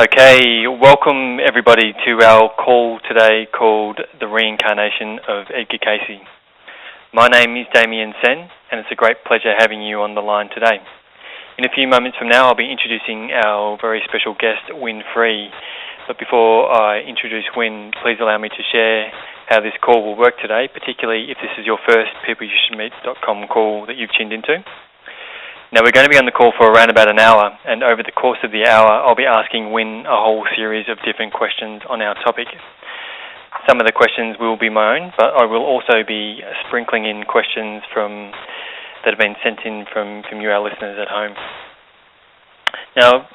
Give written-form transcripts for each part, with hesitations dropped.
Okay, welcome everybody to our call today called The Reincarnation of Edgar Cayce. My name is Damien Senn, and it's a great pleasure having you on the line today. In a few moments from now, I'll be introducing our very special guest, Wynn. But before I introduce Wynn, please allow me to share how this call will work today, particularly if this is your first peopleyoushouldmeet.com call that you've tuned into. Now, we're going to be on the call for around about an hour, and over the course of the hour, I'll be asking Wynn a whole series of different questions on our topic. Some of the questions will be my own, but I will also be sprinkling in questions that have been sent in from you, our listeners at home. Now,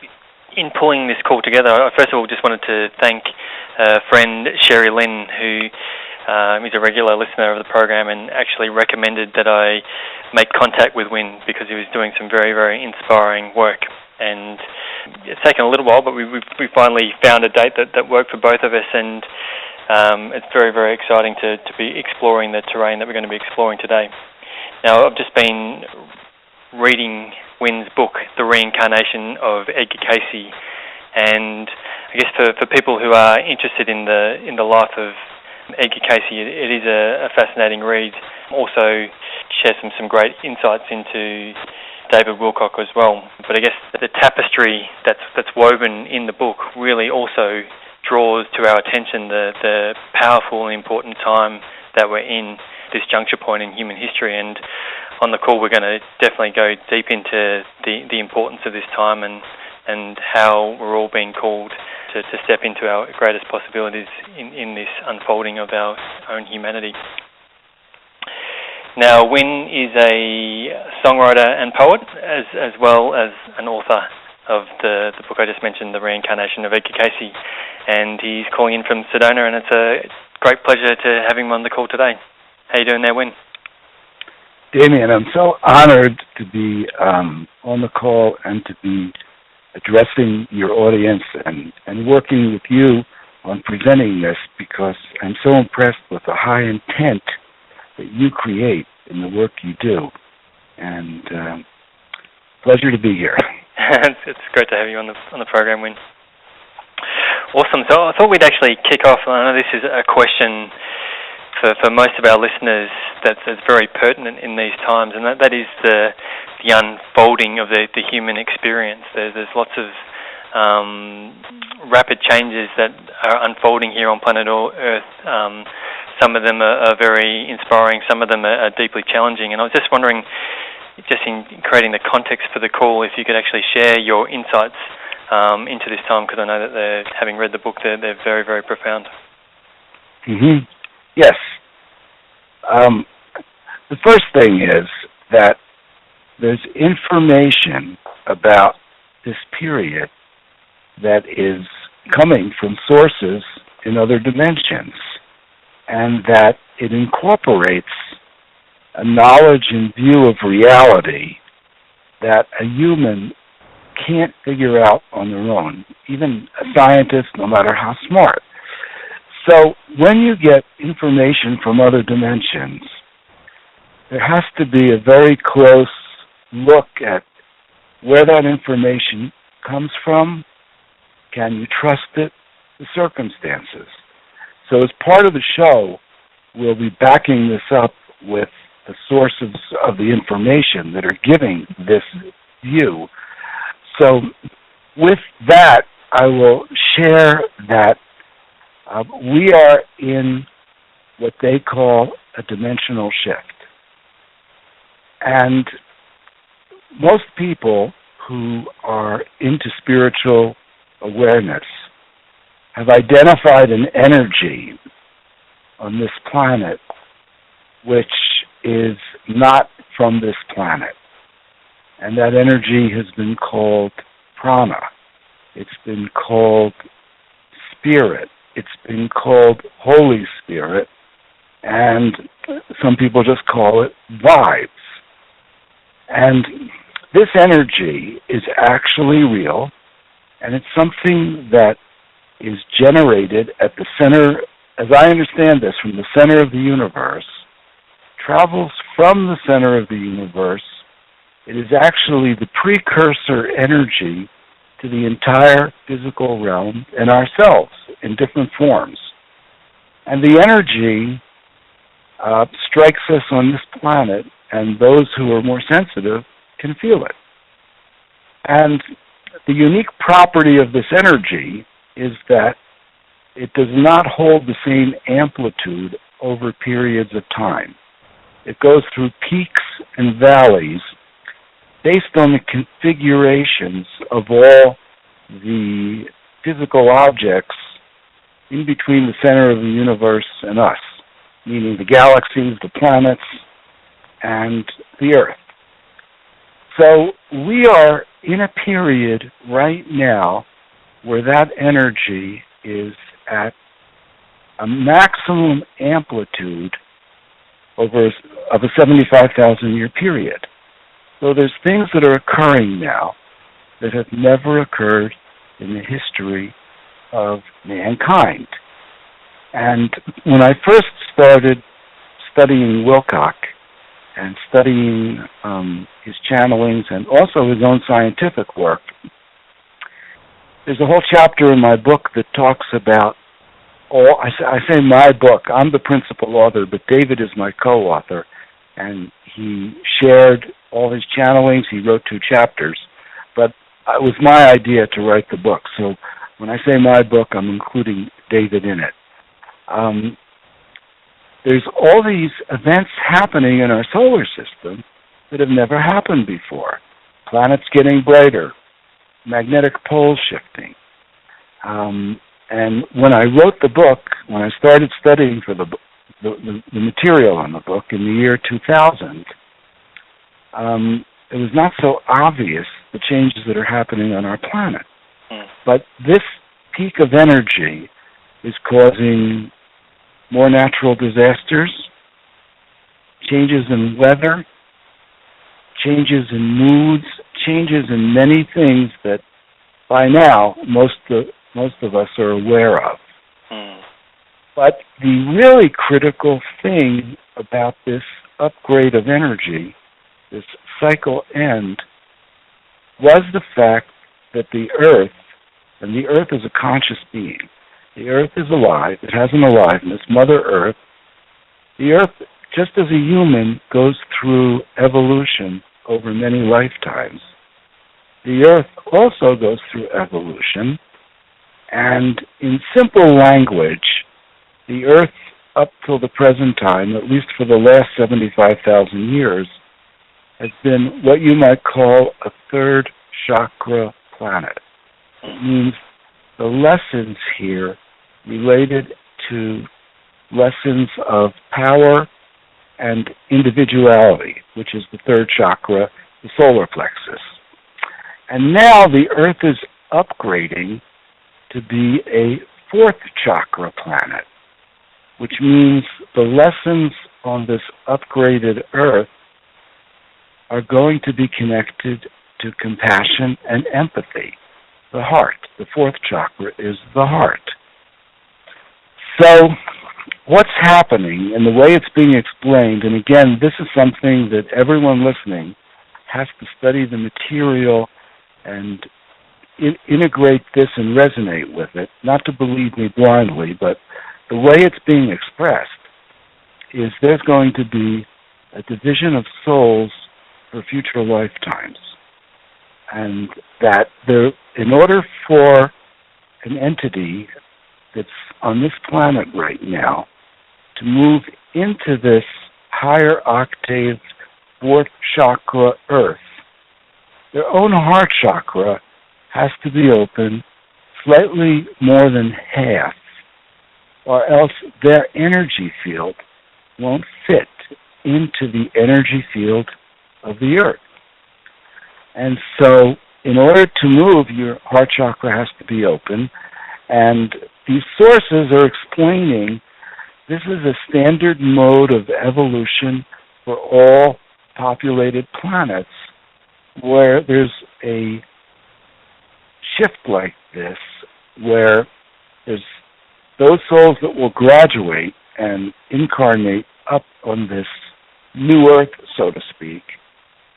in pulling this call together, I first of all just wanted to thank friend Sherry Lynn, who is a regular listener of the program and actually recommended that I make contact with Wynn because he was doing some very, very inspiring work. And it's taken a little while, but we finally found a date that worked for both of us, and it's very, very exciting to be exploring the terrain that we're going to be exploring today. Now, I've just been reading Wynn's book, The Reincarnation of Edgar Cayce, and I guess for people who are interested in the life of Edgar Cayce, it is a fascinating read. Also shares some great insights into David Wilcock as well. But I guess the tapestry that's woven in the book really also draws to our attention the powerful and important time that we're in, this juncture point in human history. And on the call, we're going to definitely go deep into the importance of this time and how we're all being called to step into our greatest possibilities in this unfolding of our own humanity. Now, Wynn is a songwriter and poet, as well as an author of the book I just mentioned, The Reincarnation of Edgar Cayce, and he's calling in from Sedona, and it's a great pleasure to have him on the call today. How you doing there, Wynn? Damien, I'm so honored to be on the call and to be addressing your audience and working with you on presenting this, because I'm so impressed with the high intent that you create in the work you do. And pleasure to be here. It's great to have you on the program, Wynn. Awesome. So I thought we'd actually kick off. I know this is a question for most of our listeners that's very pertinent in these times, and that is the unfolding of the human experience. There's lots of rapid changes that are unfolding here on planet Earth. Some of them are very inspiring, some of them are deeply challenging, and I was just wondering, just in creating the context for the call, if you could actually share your insights into this time, because I know that having read the book, they're very, very profound. Mm-hmm. Yes. The first thing is that there's information about this period that is coming from sources in other dimensions, and that it incorporates a knowledge and view of reality that a human can't figure out on their own, even a scientist, no matter how smart. So when you get information from other dimensions, there has to be a very close look at where that information comes from. Can you trust it? The circumstances. So as part of the show, we'll be backing this up with the sources of the information that are giving this view. So with that, I will share that we are in what they call a dimensional shift. And most people who are into spiritual awareness have identified an energy on this planet which is not from this planet. And that energy has been called prana. It's been called spirit. It's been called Holy Spirit. And some people just call it vibes. And this energy is actually real, and it's something that is generated at the center, as I understand this, from the center of the universe, travels from the center of the universe. It is actually the precursor energy to to the entire physical realm and ourselves in different forms. And the energy strikes us on this planet, and those who are more sensitive can feel it. And the unique property of this energy is that it does not hold the same amplitude over periods of time. It goes through peaks and valleys based on the configurations of all the physical objects in between the center of the universe and us, meaning the galaxies, the planets, and the Earth. So we are in a period right now where that energy is at a maximum amplitude of a 75,000-year period. So there's things that are occurring now that have never occurred in the history of mankind. And when I first started studying Wilcock and studying his channelings and also his own scientific work, there's a whole chapter in my book that talks about I say my book. I'm the principal author, but David is my co-author, and he shared all his channelings. He wrote 2 chapters, but it was my idea to write the book. So when I say my book, I'm including David in it. There's all these events happening in our solar system that have never happened before. Planets getting brighter, magnetic poles shifting. And when I wrote the book, when I started studying for the material on the book in the year 2000, it was not so obvious the changes that are happening on our planet. But this peak of energy is causing more natural disasters, changes in weather, changes in moods, changes in many things that by now most of us are aware of. But the really critical thing about this upgrade of energy, this cycle end, was the fact that the Earth, and the Earth is a conscious being, the Earth is alive, it has an aliveness, Mother Earth. The Earth, just as a human goes through evolution over many lifetimes, the Earth also goes through evolution. And in simple language, the Earth up till the present time, at least for the last 75,000 years, has been what you might call a third chakra planet. It means the lessons here related to lessons of power and individuality, which is the third chakra, the solar plexus. And now the Earth is upgrading to be a fourth chakra planet, which means the lessons on this upgraded Earth are going to be connected to compassion and empathy, the heart. The fourth chakra is the heart. So what's happening and the way it's being explained, and again, this is something that everyone listening has to study the material and integrate this and resonate with it, not to believe me blindly, but the way it's being expressed is there's going to be a division of souls for future lifetimes. And that there, in order for an entity that's on this planet right now to move into this higher octave fourth chakra Earth, their own heart chakra has to be open slightly more than half, or else their energy field won't fit into the energy field of the Earth. And so in order to move, your heart chakra has to be open, and these sources are explaining this is a standard mode of evolution for all populated planets where there's a shift like this, where there's those souls that will graduate and incarnate up on this new Earth, so to speak,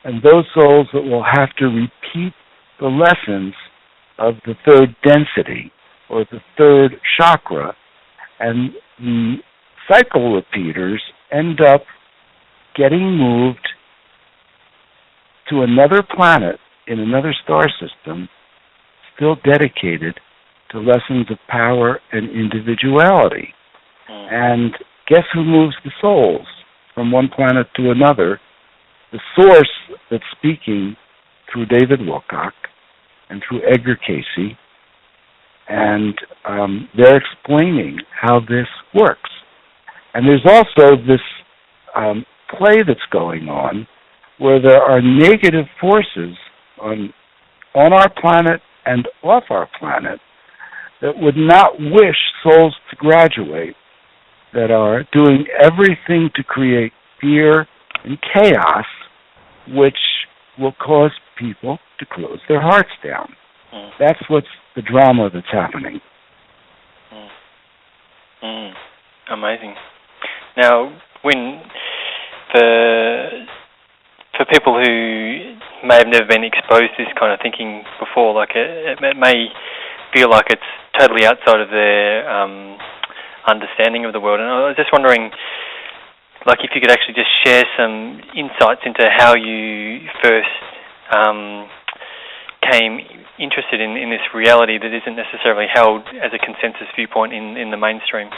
and those souls that will have to repeat the lessons of the third density, or the third chakra, and the cycle repeaters end up getting moved to another planet in another star system, still dedicated to lessons of power and individuality. And guess who moves the souls from one planet to another? The source that's speaking through David Wilcock and through Edgar Cayce, and they're explaining how this works. And there's also this play that's going on where there are negative forces on our planet and off our planet that would not wish souls to graduate, that are doing everything to create fear and chaos, which will cause people to close their hearts down. That's what's the drama that's happening. Amazing. Now, Wynn, for people who may have never been exposed to this kind of thinking before, like it may feel like it's totally outside of their understanding of the world. And I was just wondering, like, if you could actually just share some insights into how you first came interested in this reality that isn't necessarily held as a consensus viewpoint in the mainstream.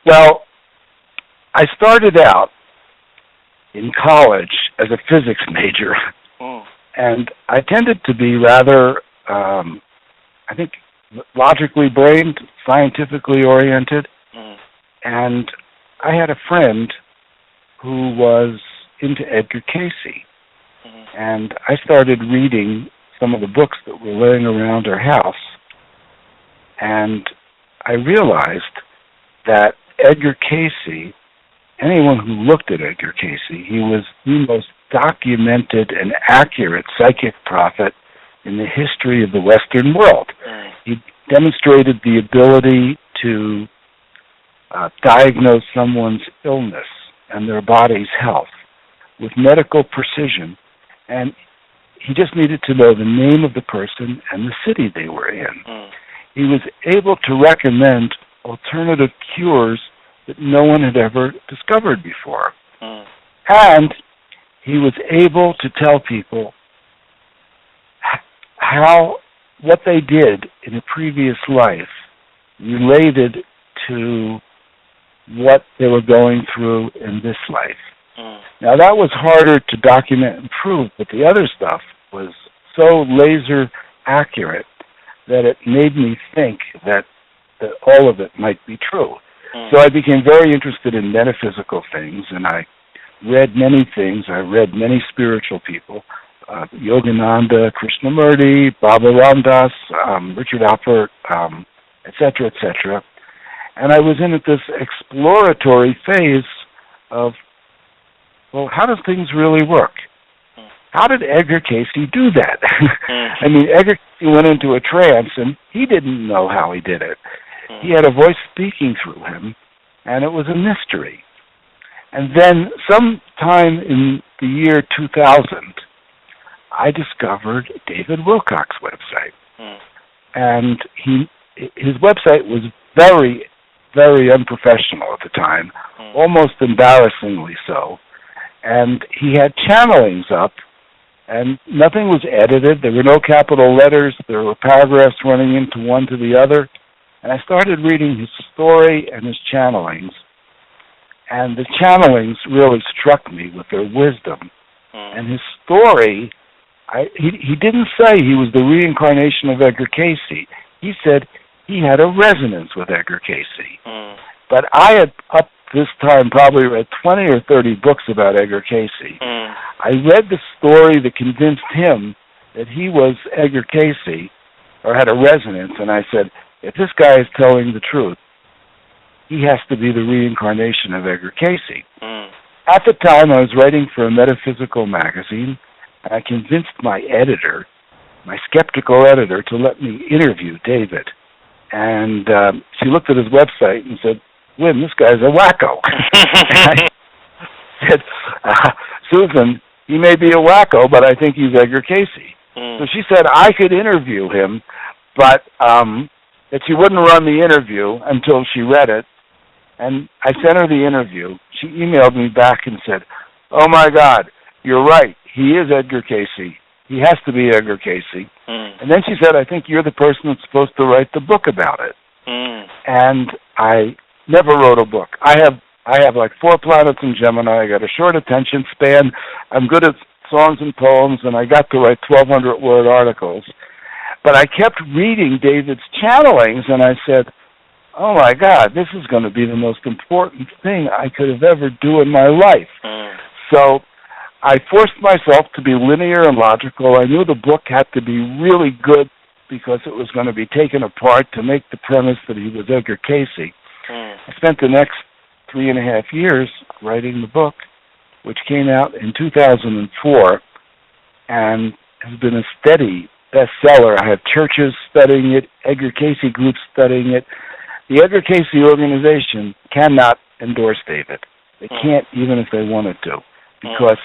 Well, I started out in college as a physics major, and I tended to be rather, I think, logically brained, scientifically oriented, and I had a friend who was into Edgar Cayce, and I started reading some of the books that were laying around our house, and I realized that Edgar Cayce, anyone who looked at Edgar Cayce, he was the most documented and accurate psychic prophet in the history of the Western world. He demonstrated the ability to diagnose someone's illness and their body's health with medical precision, and he just needed to know the name of the person and the city they were in. He was able to recommend alternative cures that no one had ever discovered before. And he was able to tell people how what they did in a previous life related to what they were going through in this life. Now, that was harder to document and prove, but the other stuff was so laser accurate that it made me think that all of it might be true. So I became very interested in metaphysical things, and I read many things. I read many spiritual people, Yogananda, Krishnamurti, Baba Ramdas, Richard Alpert, etc., etc. And I was in this exploratory phase of, well, how does things really work? How did Edgar Cayce do that? I mean, Edgar Cayce went into a trance, and he didn't know how he did it. He had a voice speaking through him, and it was a mystery. And then sometime in the year 2000, I discovered David Wilcock's website. And his website was very, very unprofessional at the time, almost embarrassingly so. And he had channelings up, and nothing was edited. There were no capital letters. There were paragraphs running into one to the other. And I started reading his story and his channelings. And the channelings really struck me with their wisdom. And his story, he didn't say he was the reincarnation of Edgar Cayce. He said he had a resonance with Edgar Cayce. But I had, up this time, probably read 20 or 30 books about Edgar Cayce. I read the story that convinced him that he was Edgar Cayce, or had a resonance, and I said, if this guy is telling the truth, he has to be the reincarnation of Edgar Cayce. At the time, I was writing for a metaphysical magazine, and I convinced my editor, my skeptical editor, to let me interview David. And she looked at his website and said, Wynn, this guy's a wacko. I said, Susan, he may be a wacko, but I think he's Edgar Cayce. So she said I could interview him, but that she wouldn't run the interview until she read it. And I sent her the interview. She emailed me back and said, "Oh my God, you're right. He is Edgar Cayce. He has to be Edgar Cayce." And then she said, "I think you're the person that's supposed to write the book about it." And I never wrote a book. I have like 4 planets in Gemini. I got a short attention span. I'm good at songs and poems, and I got to write 1,200-word articles. But I kept reading David's channelings, and I said, "Oh my God, this is going to be the most important thing I could have ever do in my life." So I forced myself to be linear and logical. I knew the book had to be really good because it was going to be taken apart to make the premise that he was Edgar Cayce. I spent the next 3.5 years writing the book, which came out in 2004 and has been a steady bestseller. I have churches studying it, Edgar Cayce groups studying it. The Edgar Cayce organization cannot endorse David. They can't, even if they wanted to, because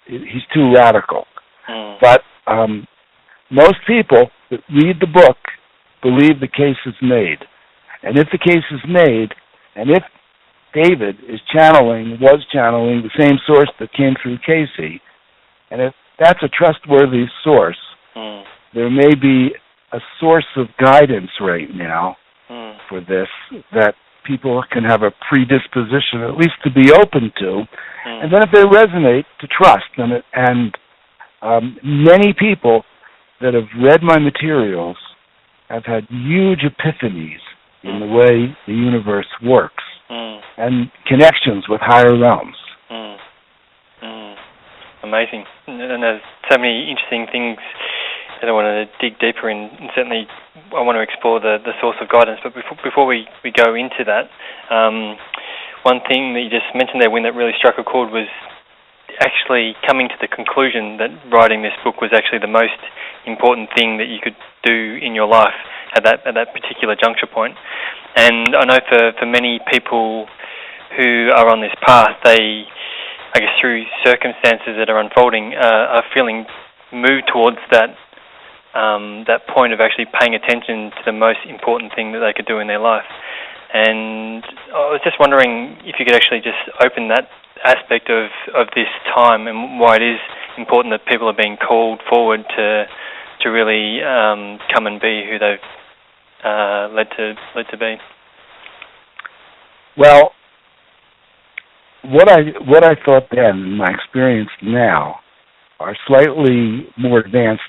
he's too radical. But most people that read the book believe the case is made. And if the case is made, and if David was channeling the same source that came through Cayce, and if that's a trustworthy source, there may be a source of guidance right now for this that people can have a predisposition, at least to be open to, and then if they resonate, to trust. And many people that have read my materials have had huge epiphanies in the way the universe works and connections with higher realms. Amazing. And there's so many interesting things that I want to dig deeper in, and certainly I want to explore the source of guidance. But before we go into that, one thing that you just mentioned there, Wynn, that really struck a chord was actually coming to the conclusion that writing this book was actually the most important thing that you could do in your life at that particular juncture point. And I know for many people who are on this path, they, I guess through circumstances that are unfolding, are feeling moved towards that point of actually paying attention to the most important thing that they could do in their life. And I was just wondering if you could actually just open that aspect of this time and why it is important that people are being called forward to really come and be who they've led to be. Well, what I thought then and my experience now are slightly more advanced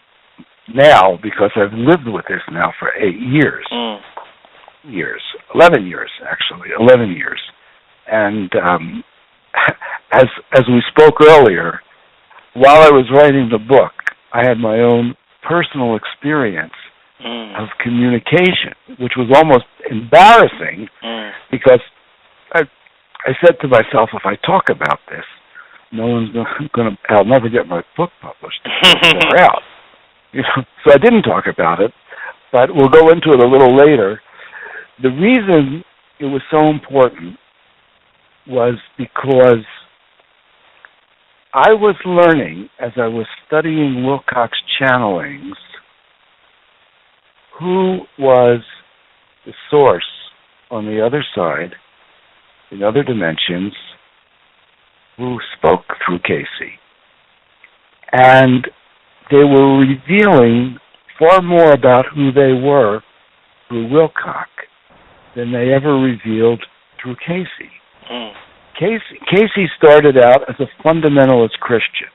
now because I've lived with this now for 8 years. 11 years, actually. 11 years. And as we spoke earlier, while I was writing the book, I had my own personal experience of communication, which was almost embarrassing because I said to myself, if I talk about this, no one's going to, I'll never get my book published. They're out. So I didn't talk about it, but we'll go into it a little later. The reason it was so important was because I was learning, as I was studying Wilcock's channelings, who was the source on the other side, in other dimensions, who spoke through Cayce. And they were revealing far more about who they were through Wilcock than they ever revealed through Cayce. Cayce started out as a fundamentalist Christian.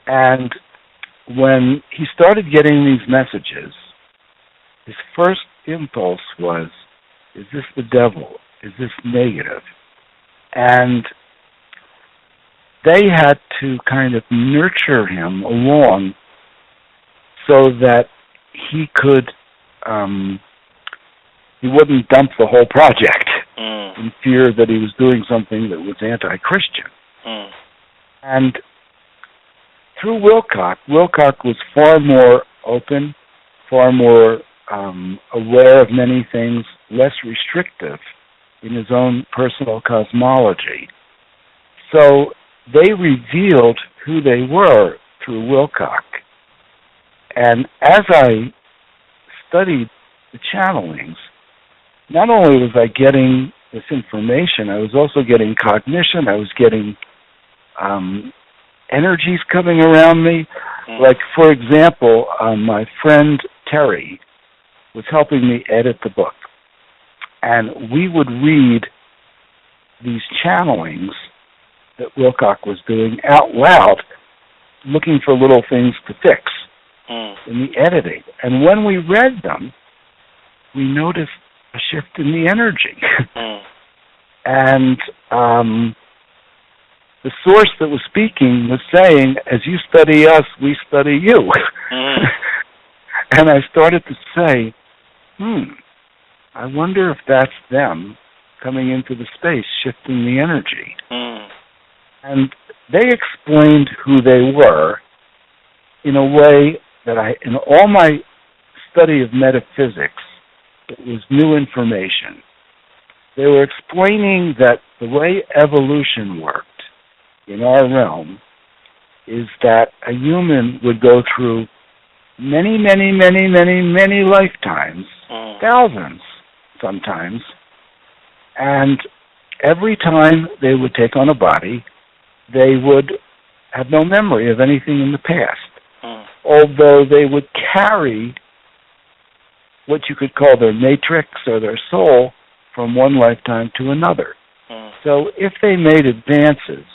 And when he started getting these messages, his first impulse was, is this the devil? Is this negative? And they had to kind of nurture him along so that he could, he wouldn't dump the whole project in fear that he was doing something that was anti-Christian. And through Wilcock was far more open, far more aware of many things, less restrictive in his own personal cosmology. So they revealed who they were through Wilcock. And as I studied the channelings, not only was I getting this information, I was also getting cognition, I was getting energies coming around me. Like, for example, my friend Terry was helping me edit the book. And we would read these channelings that Wilcock was doing out loud, looking for little things to fix in the editing. And when we read them, we noticed a shift in the energy. And the source that was speaking was saying, as you study us, we study you. And I started to say, I wonder if that's them coming into the space, shifting the energy. And they explained who they were in a way that in all my study of metaphysics, it was new information. They were explaining that the way evolution worked in our realm is that a human would go through many, many, many, many, many lifetimes, thousands sometimes, and every time they would take on a body, they would have no memory of anything in the past, although they would carry what you could call their matrix or their soul from one lifetime to another. So if they made advances,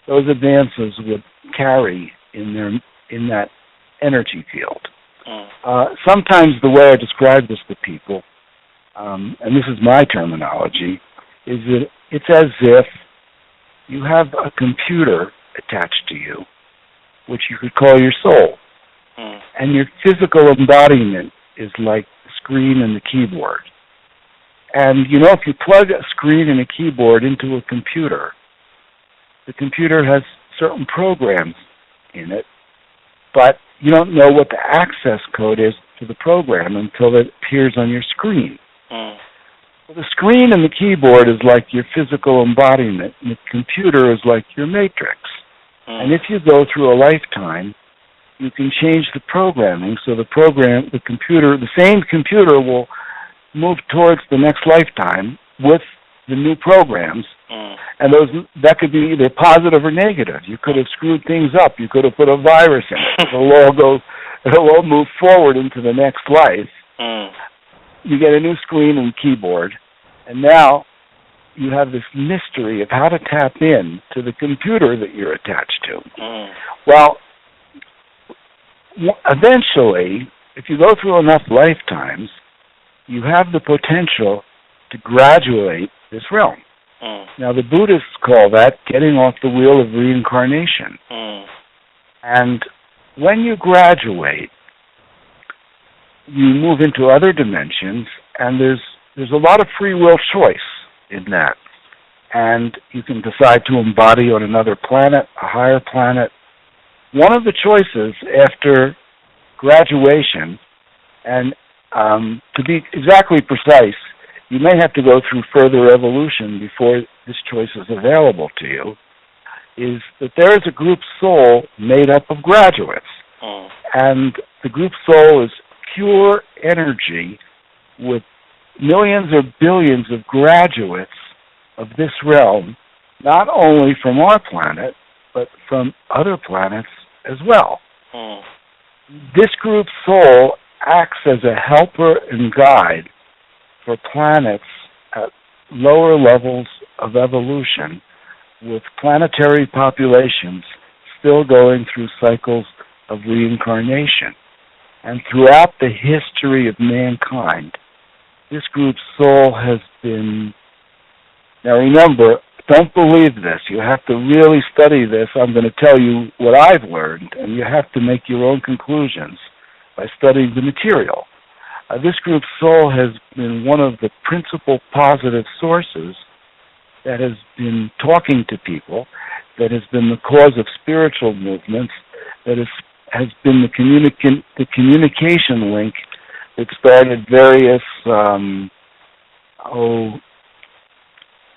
those advances would carry in that energy field. Sometimes the way I describe this to people, and this is my terminology, is that it's as if you have a computer attached to you, which you could call your soul, and your physical embodiment is like the screen and the keyboard. And you know, if you plug a screen and a keyboard into a computer, the computer has certain programs in it, but you don't know what the access code is to the program until it appears on your screen. So the screen and the keyboard is like your physical embodiment, and the computer is like your matrix. And if you go through a lifetime, you can change the programming so the same computer will move towards the next lifetime with the new programs, and that could be either positive or negative. You could have screwed things up. You could have put a virus in it. It'll all move forward into the next life. You get a new screen and keyboard, and now you have this mystery of how to tap in to the computer that you're attached to. Well, eventually, if you go through enough lifetimes, you have the potential to graduate this realm. Now, the Buddhists call that getting off the wheel of reincarnation. And when you graduate, you move into other dimensions, and there's a lot of free will choice in that. And you can decide to embody on another planet, a higher planet. One of the choices after graduation, and to be exactly precise, you may have to go through further evolution before this choice is available to you, is that there is a group soul made up of graduates. And the group soul is pure energy with millions or billions of graduates of this realm, not only from our planet, but from other planets as well. This group soul acts as a helper and guide for planets at lower levels of evolution, with planetary populations still going through cycles of reincarnation. And throughout the history of mankind, this group's soul has been... Now remember, don't believe this. You have to really study this. I'm going to tell you what I've learned, and you have to make your own conclusions by studying the material. This group's soul has been one of the principal positive sources that has been talking to people, that has been the cause of spiritual movements, that has been the communication link that started various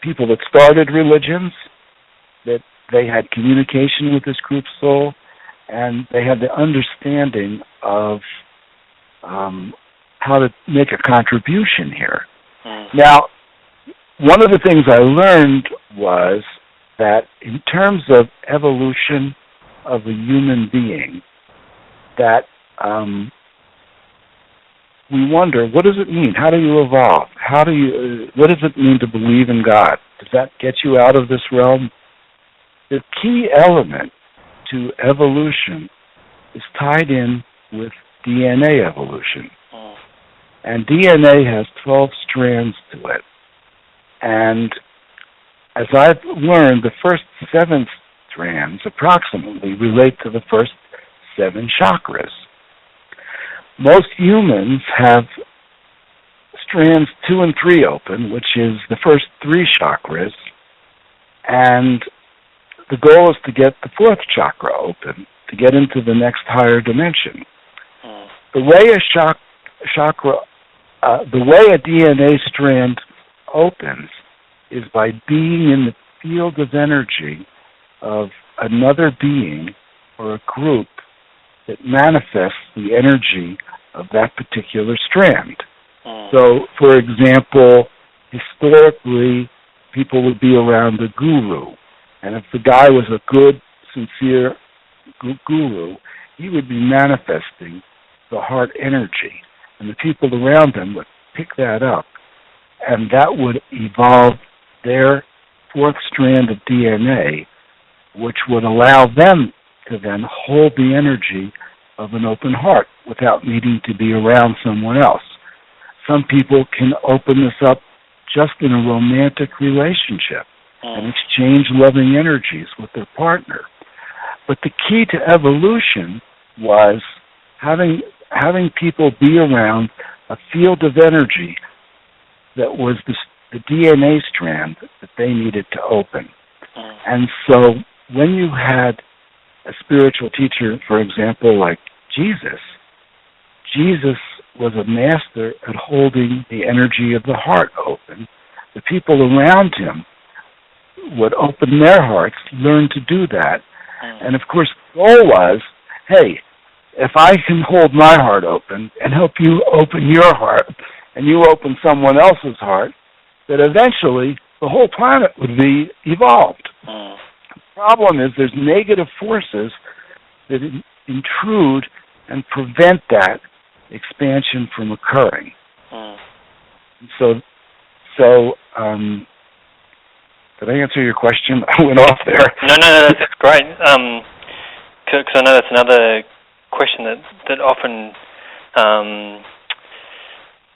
people that started religions, that they had communication with this group's soul, and they had the understanding of how to make a contribution here. Now, one of the things I learned was that in terms of evolution of a human being, that we wonder, what does it mean? How do you evolve? What does it mean to believe in God? Does that get you out of this realm? The key element to evolution is tied in with DNA evolution. And DNA has 12 strands to it. And as I've learned, the first 7 strands approximately relate to the first 7 chakras. Most humans have strands 2 and 3 open, which is the first 3 chakras, and the goal is to get the 4th chakra open, to get into the next higher dimension. The way the way a DNA strand opens is by being in the field of energy of another being or a group that manifests the energy of that particular strand. So, for example, historically, people would be around a guru, and if the guy was a good, sincere guru, he would be manifesting the heart energy, and the people around him would pick that up, and that would evolve their 4th strand of DNA, which would allow them to then hold the energy of an open heart without needing to be around someone else. Some people can open this up just in a romantic relationship and exchange loving energies with their partner. But the key to evolution was having people be around a field of energy that was the DNA strand that they needed to open. And so when you had a spiritual teacher, for example, like Jesus was a master at holding the energy of the heart open. The people around him would open their hearts, learn to do that. And of course, the goal was, hey, if I can hold my heart open and help you open your heart, and you open someone else's heart, that eventually the whole planet would be evolved. The problem is there's negative forces that intrude and prevent that expansion from occurring. So, did I answer your question? I went off there. No, that's great. Because I know that's another question that often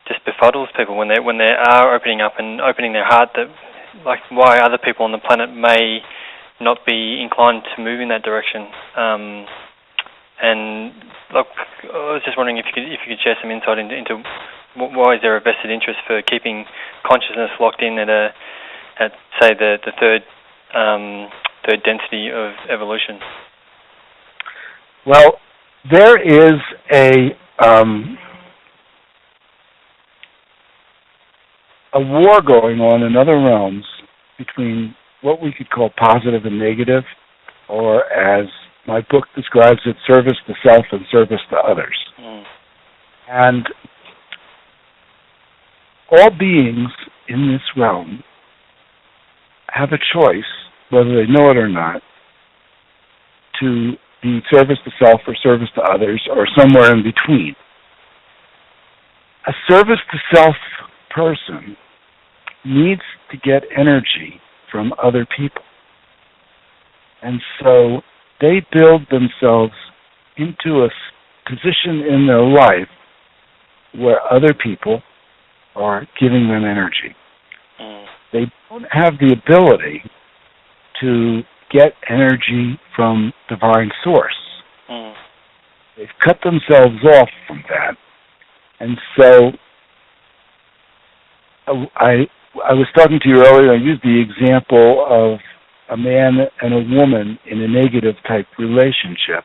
just befuddles people when they are opening up and opening their heart. That, like, why other people on the planet may not be inclined to move in that direction. And look, I was just wondering if you could share some insight into why is there a vested interest for keeping consciousness locked in at say the third density of evolution. Well, there is a war going on in other realms between what we could call positive and negative, or as my book describes it, service to self and service to others. And all beings in this realm have a choice, whether they know it or not, to be service to self or service to others, or somewhere in between. A service to self person needs to get energy from other people. And so they build themselves into a position in their life where other people are giving them energy. They don't have the ability to get energy from divine source. They've cut themselves off from that. And so I was talking to you earlier, I used the example of a man and a woman in a negative type relationship,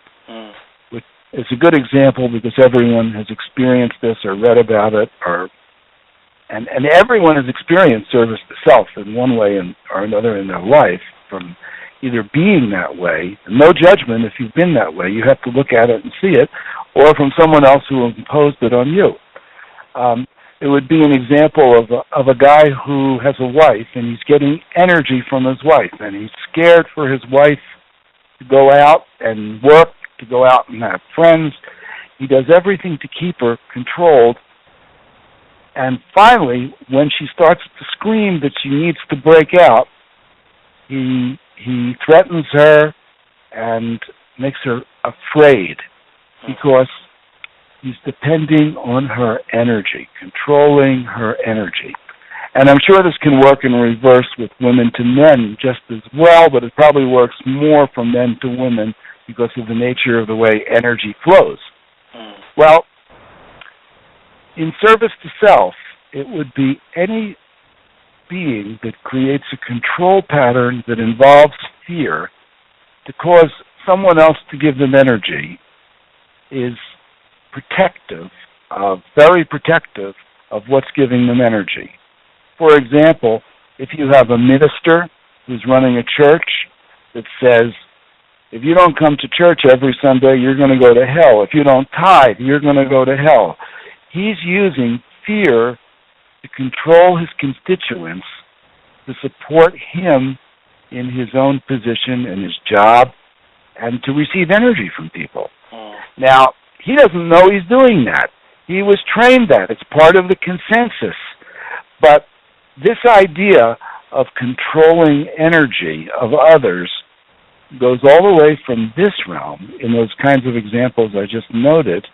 which is a good example because everyone has experienced this or read about it, and everyone has experienced service to self in one way or another in their life, from either being that way, no judgment if you've been that way, you have to look at it and see it, or from someone else who imposed it on you. It would be an example of a guy who has a wife, and he's getting energy from his wife, and he's scared for his wife to go out and work, to go out and have friends. He does everything to keep her controlled. And finally, when she starts to scream that she needs to break out, he threatens her and makes her afraid because he's depending on her energy, controlling her energy. And I'm sure this can work in reverse with women to men just as well, but it probably works more from men to women because of the nature of the way energy flows. Well, in service to self, it would be any being that creates a control pattern that involves fear to cause someone else to give them energy is protective, very protective of what's giving them energy. For example, if you have a minister who's running a church that says, if you don't come to church every Sunday, you're going to go to hell. If you don't tithe, you're going to go to hell. He's using fear to control his constituents to support him in his own position and his job and to receive energy from people. Now, he doesn't know he's doing that. He was trained that. It's part of the consensus. But this idea of controlling energy of others goes all the way from this realm, in those kinds of examples I just noted,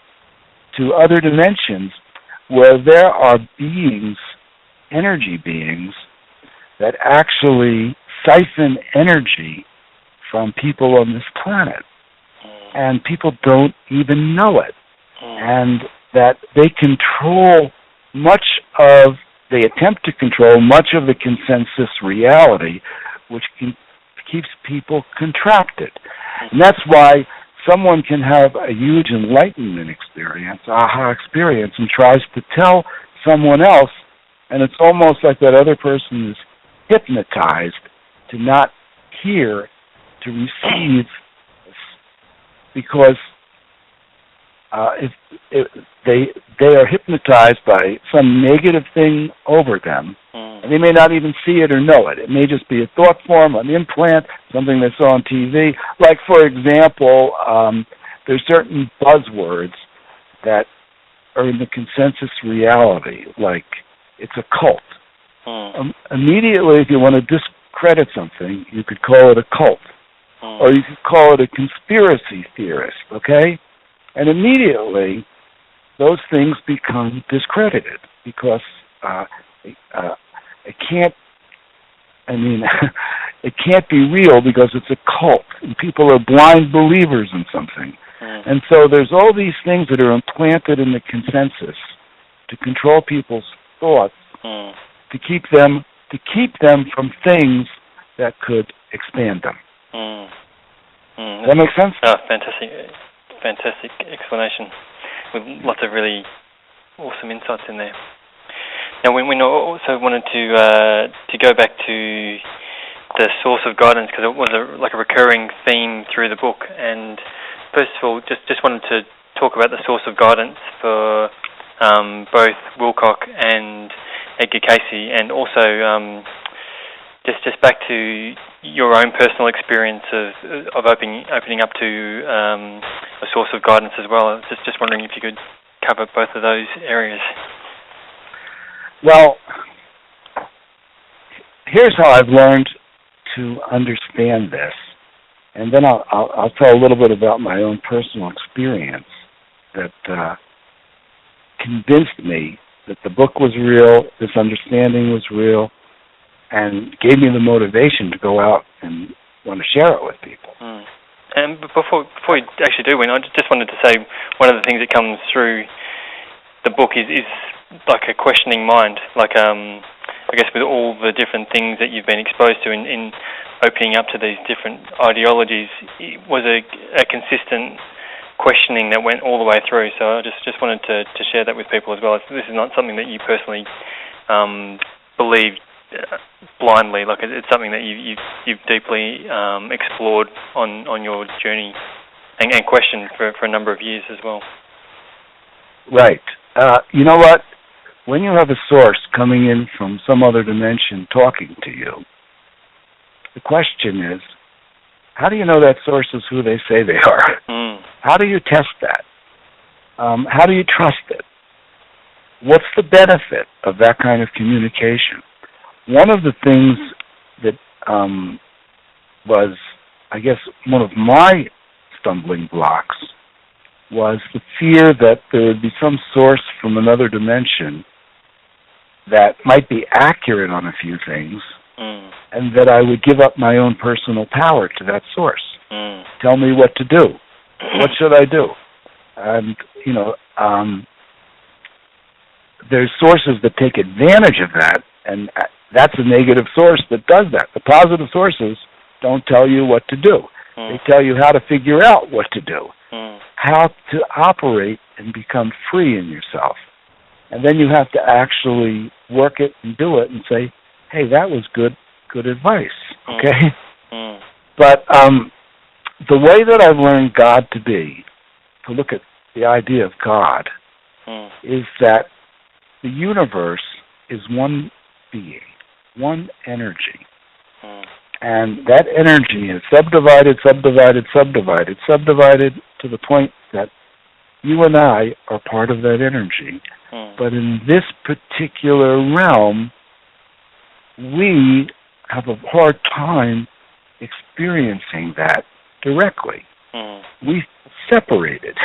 to other dimensions where there are beings, energy beings, that actually siphon energy from people on this planet. And people don't even know it. And that they control they attempt to control much of the consensus reality, which keeps people contracted. And that's why someone can have a huge enlightenment experience, aha experience, and tries to tell someone else, and it's almost like that other person is hypnotized to not hear, to receive, because if they are hypnotized by some negative thing over them, and they may not even see it or know it. It may just be a thought form, an implant, something they saw on TV. Like, for example, there's certain buzzwords that are in the consensus reality, like it's a cult. Immediately, if you want to discredit something, you could call it a cult. Or you could call it a conspiracy theorist, okay? And immediately, those things become discredited because it can't be real because it's a cult, and people are blind believers in something. And so there's all these things that are implanted in the consensus to control people's thoughts, to keep them from things that could expand them. Does that make sense? Oh, fantastic explanation with lots of really awesome insights in there. Now, we also wanted to go back to the source of guidance, because it was like a recurring theme through the book. And first of all, just wanted to talk about the source of guidance for both Wilcock and Edgar Cayce, and also just back to your own personal experience of opening up to a source of guidance as well. I was just wondering if you could cover both of those areas. Well, here's how I've learned to understand this, and then I'll tell a little bit about my own personal experience that convinced me that the book was real, this understanding was real, and gave me the motivation to go out and want to share it with people. And before we actually do, Wynn, I just wanted to say one of the things that comes through the book is like a questioning mind. Like, I guess with all the different things that you've been exposed to in opening up to these different ideologies, it was a consistent questioning that went all the way through. So I just wanted to share that with people as well. This is not something that you personally believed blindly. Like, it's something that you've deeply explored on your journey and questioned for a number of years as well. Right. You know what? When you have a source coming in from some other dimension talking to you, the question is, how do you know that source is who they say they are? How do you test that? How do you trust it? What's the benefit of that kind of communication? One of the things that was, I guess, one of my stumbling blocks was the fear that there would be some source from another dimension that might be accurate on a few things, and that I would give up my own personal power to that source. Tell me what to do. What should I do? And, there's sources that take advantage of that, and that's a negative source that does that. The positive sources don't tell you what to do. They tell you how to figure out what to do, how to operate and become free in yourself. And then you have to actually work it and do it and say, hey, that was good advice, okay? But the way that I've learned God to be, to look at the idea of God, is that the universe is one being, one energy. And that energy is subdivided to the point that you and I are part of that energy. But in this particular realm, we have a hard time experiencing that directly. We separate it.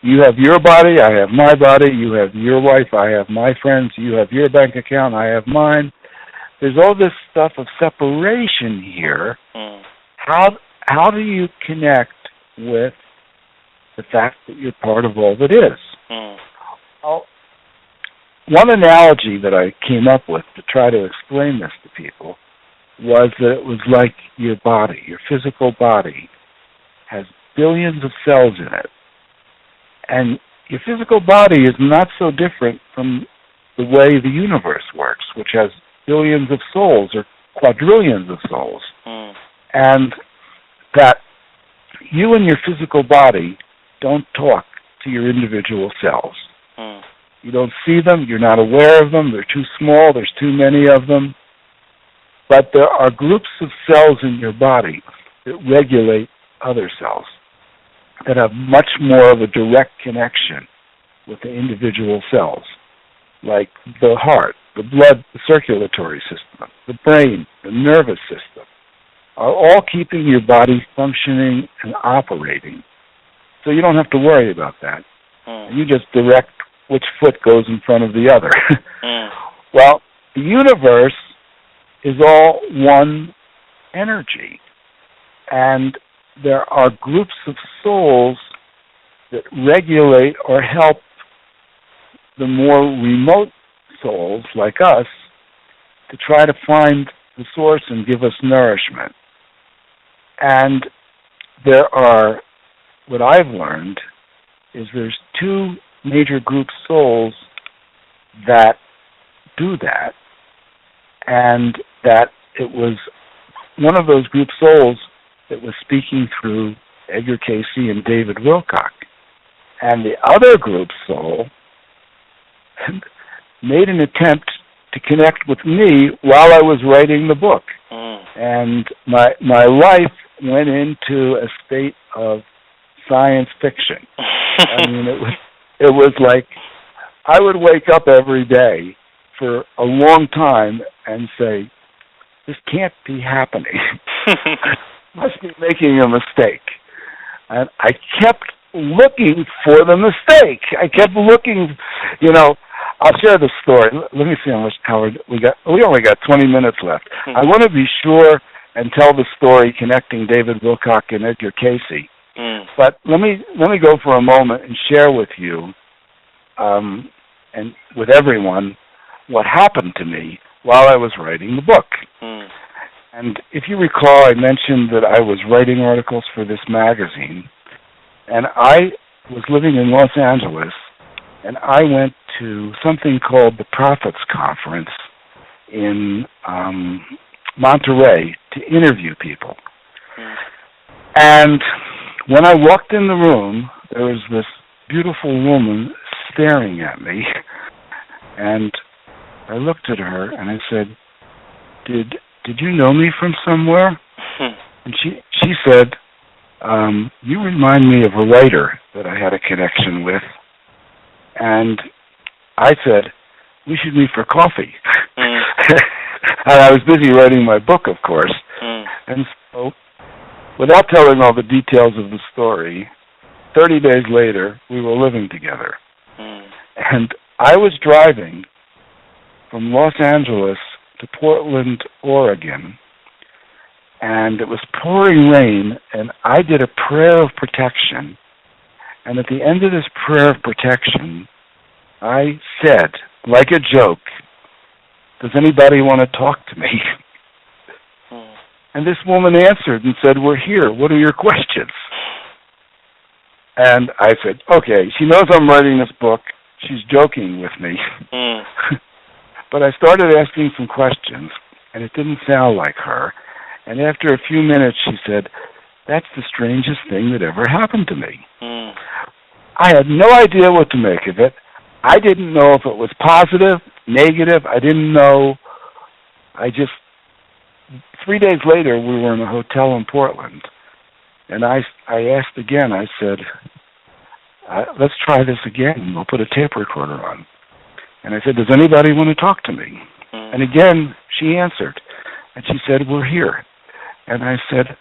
You have your body, I have my body, you have your wife, I have my friends, you have your bank account, I have mine. There's all this stuff of separation here. How do you connect with the fact that you're part of all that is? Well, one analogy that I came up with to try to explain this to people was that it was like your body, your physical body, has billions of cells in it. And your physical body is not so different from the way the universe works, which has billions of souls or quadrillions of souls. And that you and your physical body don't talk to your individual cells. You don't see them, you're not aware of them, they're too small, there's too many of them. But there are groups of cells in your body that regulate other cells, that have much more of a direct connection with the individual cells, like the heart, the blood, the circulatory system, the brain, the nervous system, are all keeping your body functioning and operating. So you don't have to worry about that. You just direct which foot goes in front of the other. Well, the universe is all one energy, and there are groups of souls that regulate or help the more remote souls like us to try to find the source and give us nourishment. And there are, what I've learned is there's two major group souls that do that, and that it was one of those group souls that was speaking through Edgar Casey and David Wilcock. And the other group soul made an attempt to connect with me while I was writing the book. And my life went into a state of science fiction. I mean, it was like I would wake up every day for a long time and say, this can't be happening. Must be making a mistake. And I kept looking for the mistake. I kept looking, I'll share the story. Let me see how we got. We only got 20 minutes left. I want to be sure and tell the story connecting David Wilcock and Edgar Casey. But let me go for a moment and share with you and with everyone what happened to me while I was writing the book. And if you recall, I mentioned that I was writing articles for this magazine, and I was living in Los Angeles, and I went to something called the Prophets Conference in Monterey to interview people. And when I walked in the room, there was this beautiful woman staring at me. And I looked at her and I said, Did you know me from somewhere? And she said, you remind me of a writer that I had a connection with. And I said, we should meet for coffee. And I was busy writing my book, of course. And so, without telling all the details of the story, 30 days later, we were living together. And I was driving from Los Angeles to Portland, Oregon, and it was pouring rain, and I did a prayer of protection. And at the end of this prayer of protection, I said, like a joke, does anybody want to talk to me? And this woman answered and said, we're here. What are your questions? And I said, okay, she knows I'm writing this book. She's joking with me. But I started asking some questions, and it didn't sound like her. And after a few minutes, she said, that's the strangest thing that ever happened to me. I had no idea what to make of it. I didn't know if it was positive, negative. I didn't know. 3 days later, we were in a hotel in Portland. And I asked again, I said, let's try this again. We'll put a tape recorder on. And I said, does anybody want to talk to me? And again, she answered. And she said, we're here. And I said,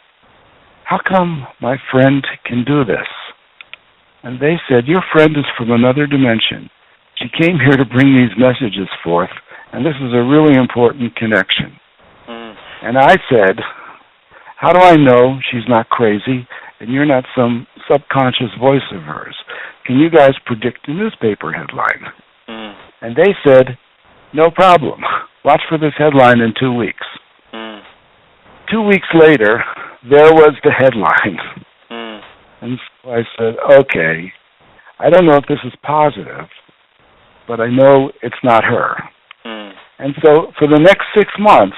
how come my friend can do this? And they said, your friend is from another dimension. She came here to bring these messages forth, and this is a really important connection. And I said, how do I know she's not crazy and you're not some subconscious voice of hers? Can you guys predict a newspaper headline? And they said, no problem. Watch for this headline in 2 weeks. 2 weeks later, there was the headline. And so I said, okay, I don't know if this is positive, but I know it's not her. And so for the next 6 months,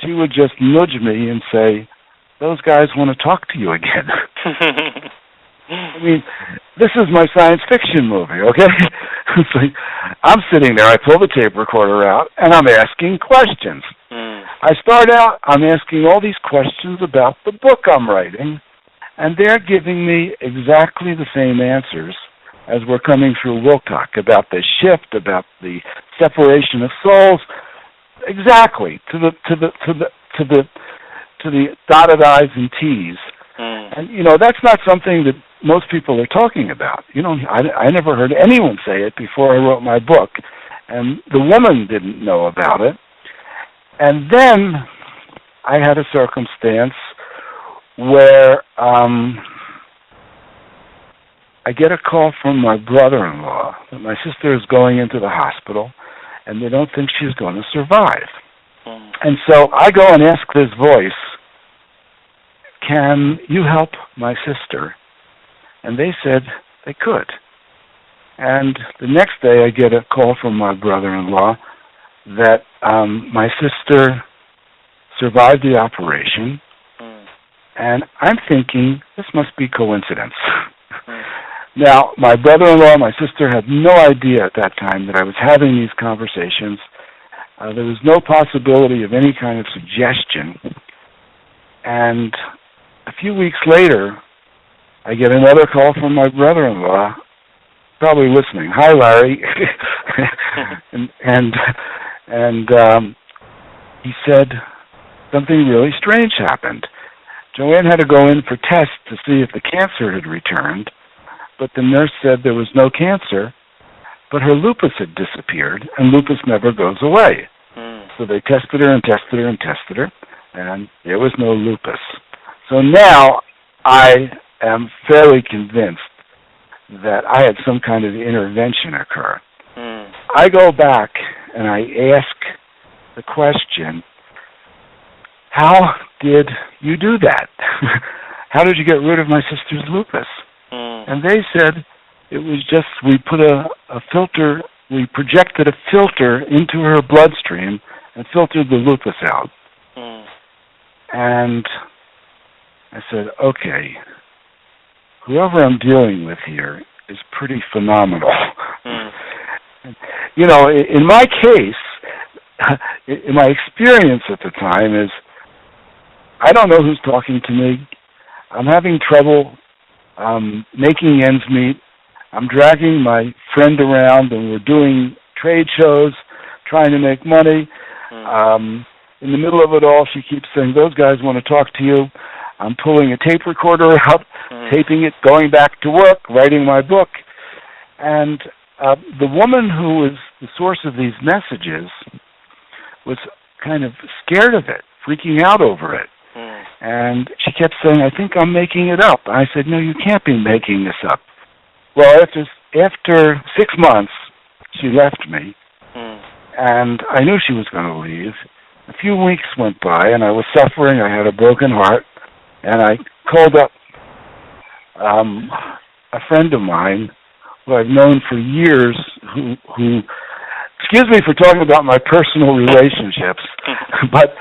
she would just nudge me and say, those guys want to talk to you again. I mean, this is my science fiction movie, okay? It's like, I'm sitting there, I pull the tape recorder out, and I'm asking questions. I start out, I'm asking all these questions about the book I'm writing, and they're giving me exactly the same answers as we're coming through Wilcock, about the shift, about the separation of souls, exactly, to the dotted I's and T's. And, that's not something that most people are talking about. I never heard anyone say it before I wrote my book, and the woman didn't know about it. And then I had a circumstance where I get a call from my brother-in-law that my sister is going into the hospital, and they don't think she's going to survive. And so I go and ask this voice, can you help my sister? And they said they could. And the next day I get a call from my brother-in-law that my sister survived the operation, and I'm thinking, this must be coincidence. Now, my brother-in-law and my sister had no idea at that time that I was having these conversations. There was no possibility of any kind of suggestion. And a few weeks later, I get another call from my brother-in-law, probably listening. Hi, Larry. and he said something really strange happened. Joanne had to go in for tests to see if the cancer had returned, but the nurse said there was no cancer, but her lupus had disappeared, and lupus never goes away. So they tested her and tested her and tested her, and there was no lupus. So now I am fairly convinced that I had some kind of intervention occur. I go back and I ask the question, how did you do that? How did you get rid of my sister's lupus? And they said it was just, we put a filter, we projected a filter into her bloodstream and filtered the lupus out. And I said, okay, whoever I'm dealing with here is pretty phenomenal. Mm. You know, in my case, in my experience at the time is, I don't know who's talking to me. I'm having trouble making ends meet. I'm dragging my friend around, and we're doing trade shows, trying to make money. In the middle of it all, she keeps saying, those guys want to talk to you. I'm pulling a tape recorder out, taping it, going back to work, writing my book. And the woman who was the source of these messages was kind of scared of it, freaking out over it. And she kept saying, I think I'm making it up. I said, no, you can't be making this up. Well, after 6 months, she left me, and I knew she was going to leave. A few weeks went by, and I was suffering. I had a broken heart, and I called up a friend of mine who I've known for years, who excuse me for talking about my personal relationships, but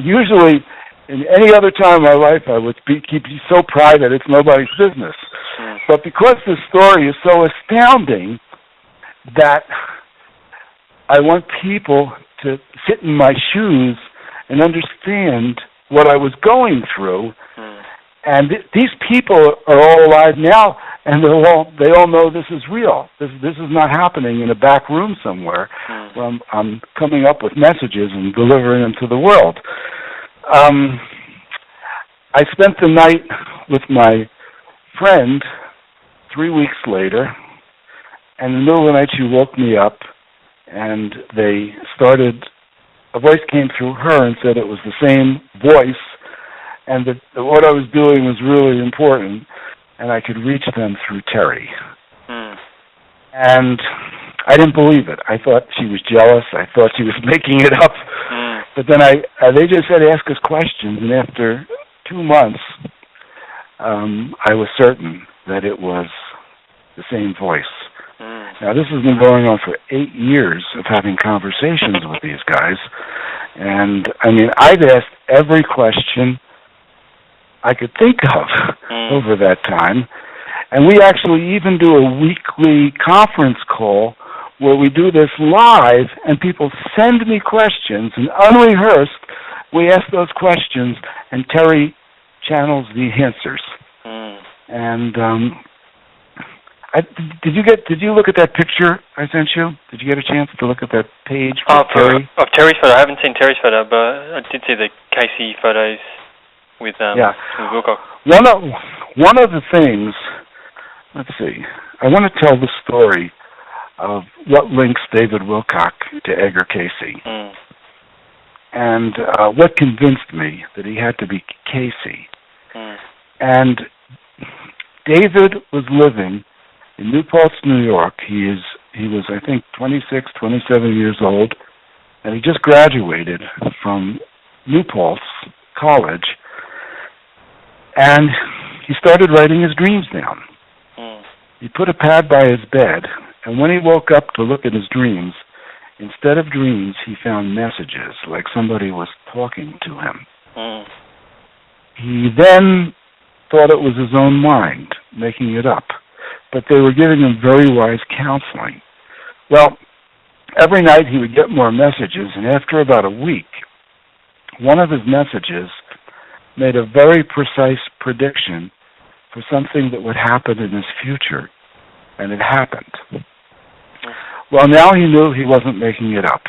usually in any other time in my life I would keep so private it's nobody's business. But because this story is so astounding that I want people to sit in my shoes and understand what I was going through. And these people are all alive now, and they all know this is real. This is not happening in a back room somewhere where I'm coming up with messages and delivering them to the world. I spent the night with my friend 3 weeks later, and in the middle of the night she woke me up, and a voice came through her and said it was the same voice, and that what I was doing was really important, and I could reach them through Terry. And I didn't believe it. I thought she was jealous. I thought she was making it up. But then they just said, ask us questions, and after 2 months, I was certain that it was the same voice. Now, this has been going on for 8 years of having conversations with these guys, and, I mean, I've asked every question I could think of over that time, and we actually even do a weekly conference call where we do this live, and people send me questions, and unrehearsed, we ask those questions, and Terry channels the answers. And did you look at that picture I sent you? Did you get a chance to look at that page of Terry? Of Terry's photo. I haven't seen Terry's photo, but I did see the Casey photos with Wilcock. One of the things, let's see, I want to tell the story of what links David Wilcock to Edgar Casey. And what convinced me that he had to be Casey. And David was living in New Paltz, New York. He was, I think, 26, 27 years old, and he just graduated from New Paltz College, and he started writing his dreams down. He put a pad by his bed, and when he woke up to look at his dreams, instead of dreams, he found messages, like somebody was talking to him. He then thought it was his own mind, making it up, but they were giving him very wise counseling. Well, every night he would get more messages, and after about a week, one of his messages made a very precise prediction for something that would happen in his future, and it happened. Well, now he knew he wasn't making it up.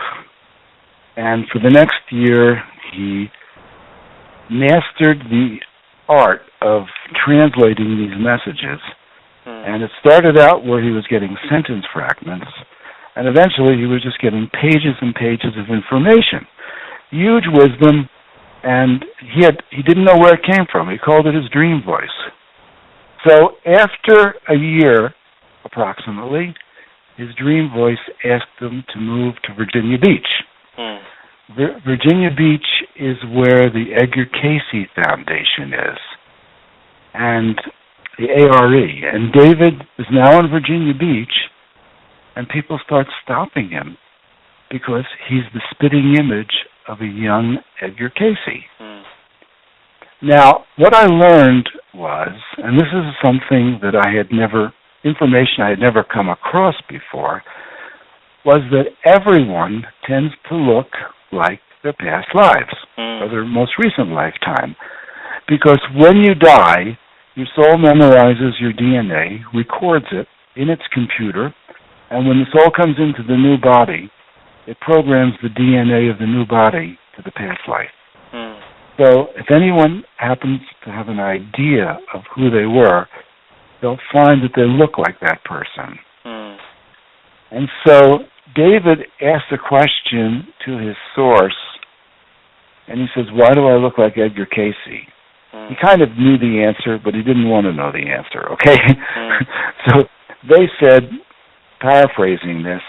And for the next year, he mastered the art of translating these messages. And it started out where he was getting sentence fragments, and eventually he was just getting pages and pages of information. Huge wisdom, and he didn't know where it came from. He called it his dream voice. So after a year, approximately, his dream voice asked him to move to Virginia Beach. Virginia Beach is where the Edgar Casey Foundation is, and the ARE. And David is now in Virginia Beach, and people start stopping him because he's the spitting image of a young Edgar Casey. Now, what I learned was, and this is something that I had never information I had never come across before, was that everyone tends to look like their past lives, or their most recent lifetime. Because when you die, your soul memorizes your DNA, records it in its computer, and when the soul comes into the new body, it programs the DNA of the new body to the past life. So if anyone happens to have an idea of who they were, they'll find that they look like that person. And so David asked a question to his source, and he says, why do I look like Edgar Casey? He kind of knew the answer, but he didn't want to know the answer, okay? So they said, paraphrasing this,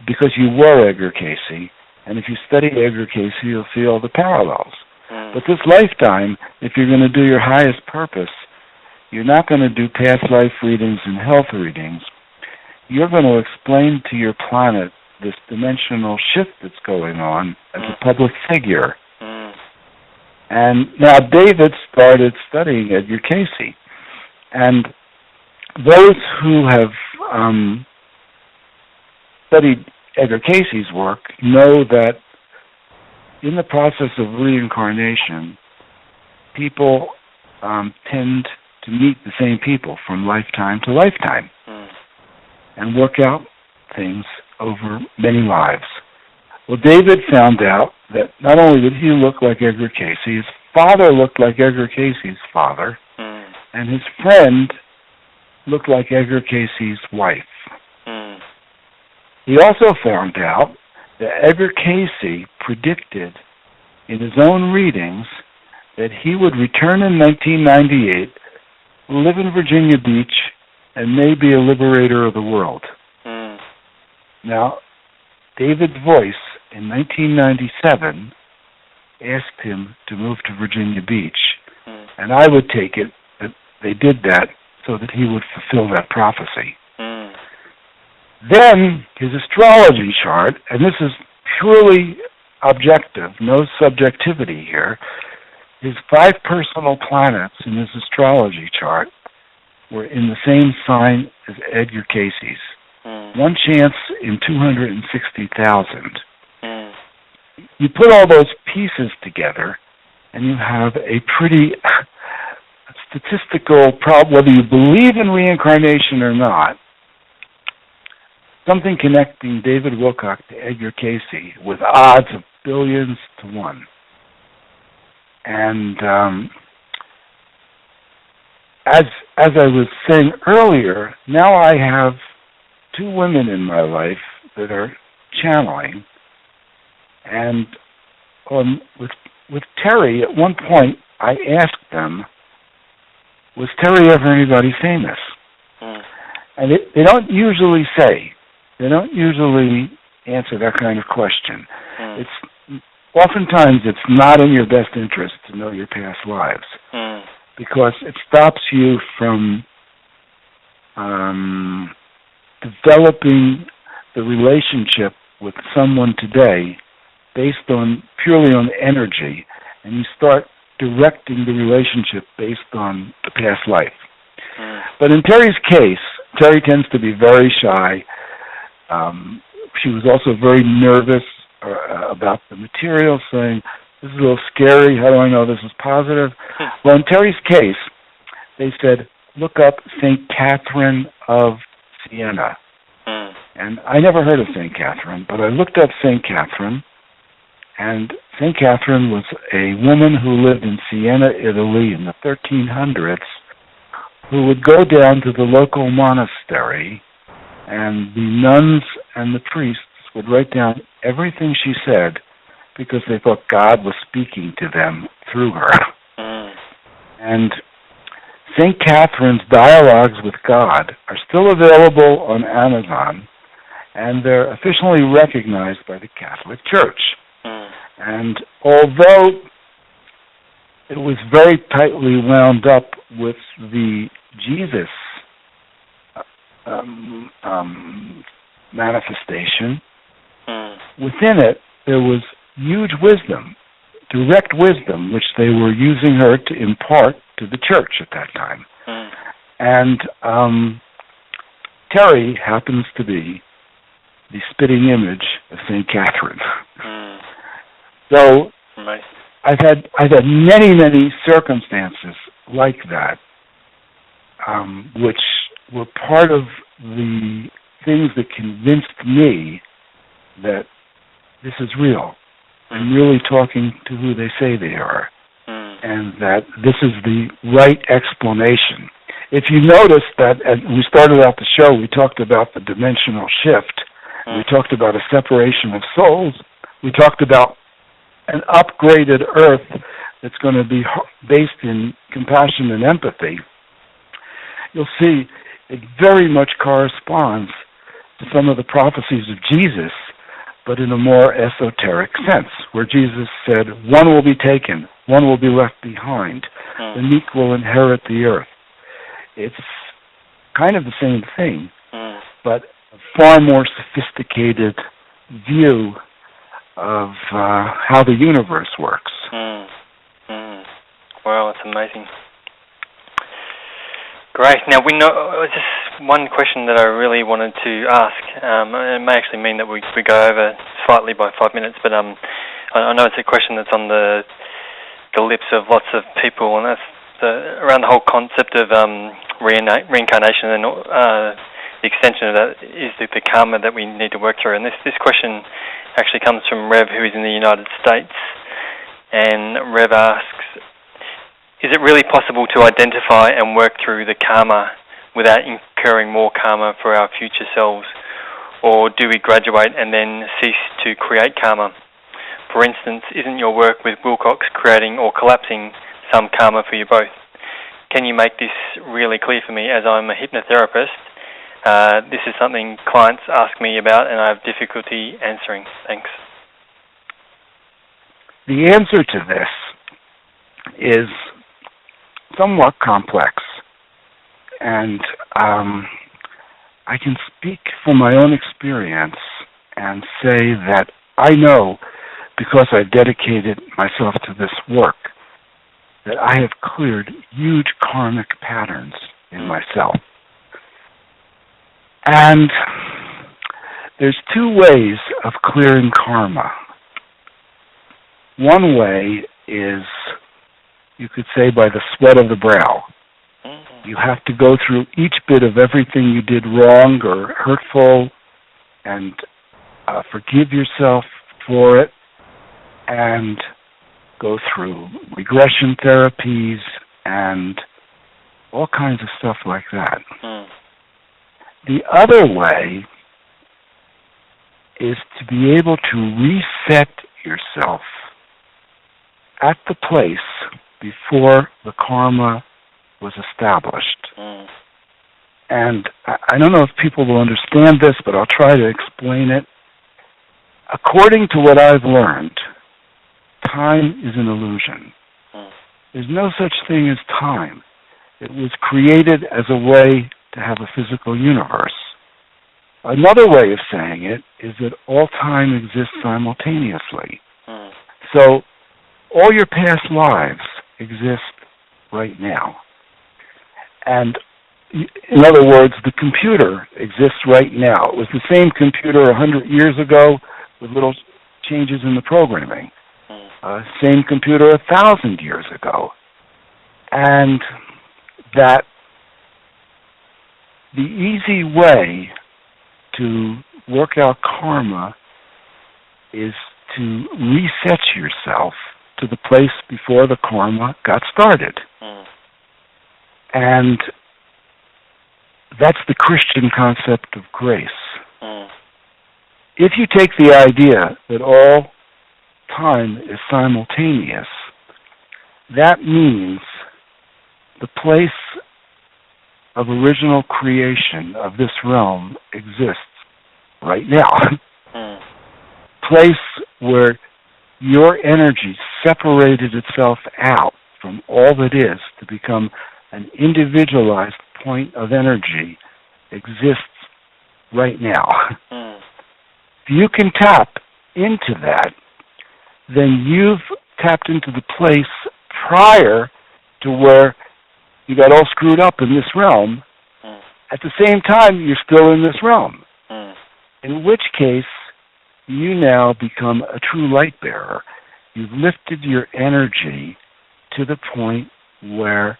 because you were Edgar Casey, and if you study Edgar Casey, you'll see all the parallels. But this lifetime, if you're going to do your highest purpose, you're not going to do past life readings and health readings. You're going to explain to your planet this dimensional shift that's going on as a public figure. And now David started studying Edgar Casey. And those who have studied Edgar Casey's work know that in the process of reincarnation, people tend to meet the same people from lifetime to lifetime and work out things over many lives. Well, David found out that not only did he look like Edgar Casey, his father looked like Edgar Casey's father, and his friend looked like Edgar Casey's wife. He also found out that Edgar Casey predicted in his own readings that he would return in 1998, live in Virginia Beach, and may be a liberator of the world. Now, David's voice in 1997 asked him to move to Virginia Beach, and I would take it that they did that so that he would fulfill that prophecy. Then his astrology chart, and this is purely objective, no subjectivity here, his 5 personal planets in his astrology chart were in the same sign as Edgar Casey's. One chance in 260,000. You put all those pieces together, and you have a pretty statistical problem, whether you believe in reincarnation or not, something connecting David Wilcock to Edgar Casey with odds of billions to 1. And as I was saying earlier, now I have 2 women in my life that are channeling. And with Terry, at one point, I asked them, was Terry ever anybody famous? And they don't usually say. They don't usually answer that kind of question. Oftentimes it's not in your best interest to know your past lives, because it stops you from developing the relationship with someone today based purely on energy, and you start directing the relationship based on the past life. But in Terry's case, Terry tends to be very shy. She was also very nervous about the material, saying, this is a little scary, how do I know this is positive? Well, in Terry's case, they said, look up St. Catherine of Siena. And I never heard of St. Catherine, but I looked up St. Catherine, and St. Catherine was a woman who lived in Siena, Italy in the 1300s, who would go down to the local monastery, and the nuns and the priests would write down everything she said because they thought God was speaking to them through her. And St. Catherine's Dialogues with God are still available on Amazon, and they're officially recognized by the Catholic Church. And although it was very tightly wound up with the Jesus manifestation, within it there was huge wisdom, direct wisdom, which they were using her to impart to the church at that time. And Terry happens to be the spitting image of St. Catherine. So I've had many circumstances like that, which were part of the things that convinced me that this is real. I'm really talking to who they say they are, and that this is the right explanation. If you notice that, as we started out the show, we talked about the dimensional shift. We talked about a separation of souls. We talked about an upgraded earth that's going to be based in compassion and empathy. You'll see it very much corresponds to some of the prophecies of Jesus, but in a more esoteric sense, where Jesus said, one will be taken, one will be left behind, the meek will inherit the earth. It's kind of the same thing, but a far more sophisticated view of how the universe works. Wow, that's amazing. Great. Now, we know just one question that I really wanted to ask. It may actually mean that we go over slightly by 5 minutes, but I know it's a question that's on the lips of lots of people, and that's around the whole concept of reincarnation, and the extension of that is the karma that we need to work through. And this question actually comes from Rev, who is in the United States, and Rev asks, is it really possible to identify and work through the karma without incurring more karma for our future selves? Or do we graduate and then cease to create karma? For instance, isn't your work with Wilcox creating or collapsing some karma for you both? Can you make this really clear for me, as I'm a hypnotherapist? This is something clients ask me about and I have difficulty answering. Thanks. The answer to this is somewhat complex, and I can speak from my own experience and say that I know, because I've dedicated myself to this work, that I have cleared huge karmic patterns in myself. And there's two ways of clearing karma. One way is, you could say, by the sweat of the brow. You have to go through each bit of everything you did wrong or hurtful and forgive yourself for it, and go through regression therapies and all kinds of stuff like that. The other way is to be able to reset yourself at the place before the karma was established. And I don't know if people will understand this, but I'll try to explain it. According to what I've learned, time is an illusion. There's no such thing as time. It was created as a way to have a physical universe. Another way of saying it is that all time exists simultaneously. So all your past lives exist right now. And in other words, the computer exists right now. It was the same computer 100 years ago with little changes in the programming. Same computer 1,000 years ago. And that the easy way to work out karma is to reset yourself to the place before the karma got started. And that's the Christian concept of grace. If you take the idea that all time is simultaneous, that means the place of original creation of this realm exists right now. Place where your energy separated itself out from all that is to become an individualized point of energy exists right now. If you can tap into that, then you've tapped into the place prior to where you got all screwed up in this realm, at the same time, you're still in this realm. In which case, you now become a true light bearer. You've lifted your energy to the point where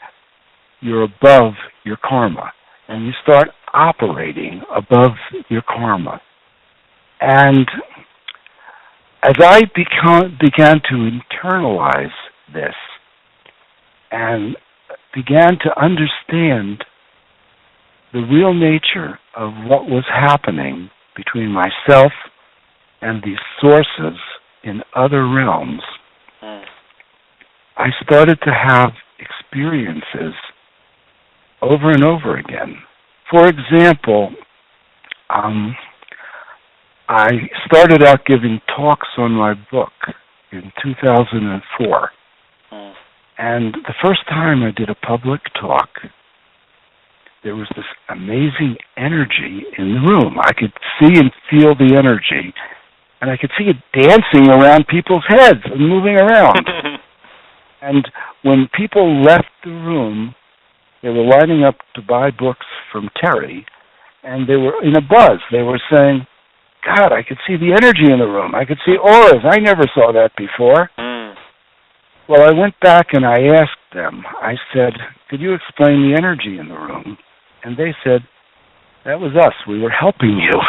you're above your karma, and you start operating above your karma. And as I began to internalize this and began to understand the real nature of what was happening between myself and these sources in other realms, I started to have experiences over and over again. For example, I started out giving talks on my book in 2004. And the first time I did a public talk, there was this amazing energy in the room. I could see and feel the energy, and I could see it dancing around people's heads and moving around. And when people left the room, they were lining up to buy books from Terry, and they were in a buzz. They were saying, God, I could see the energy in the room. I could see auras. I never saw that before. Well, I went back and I asked them, I said, could you explain the energy in the room? And they said, that was us. We were helping you.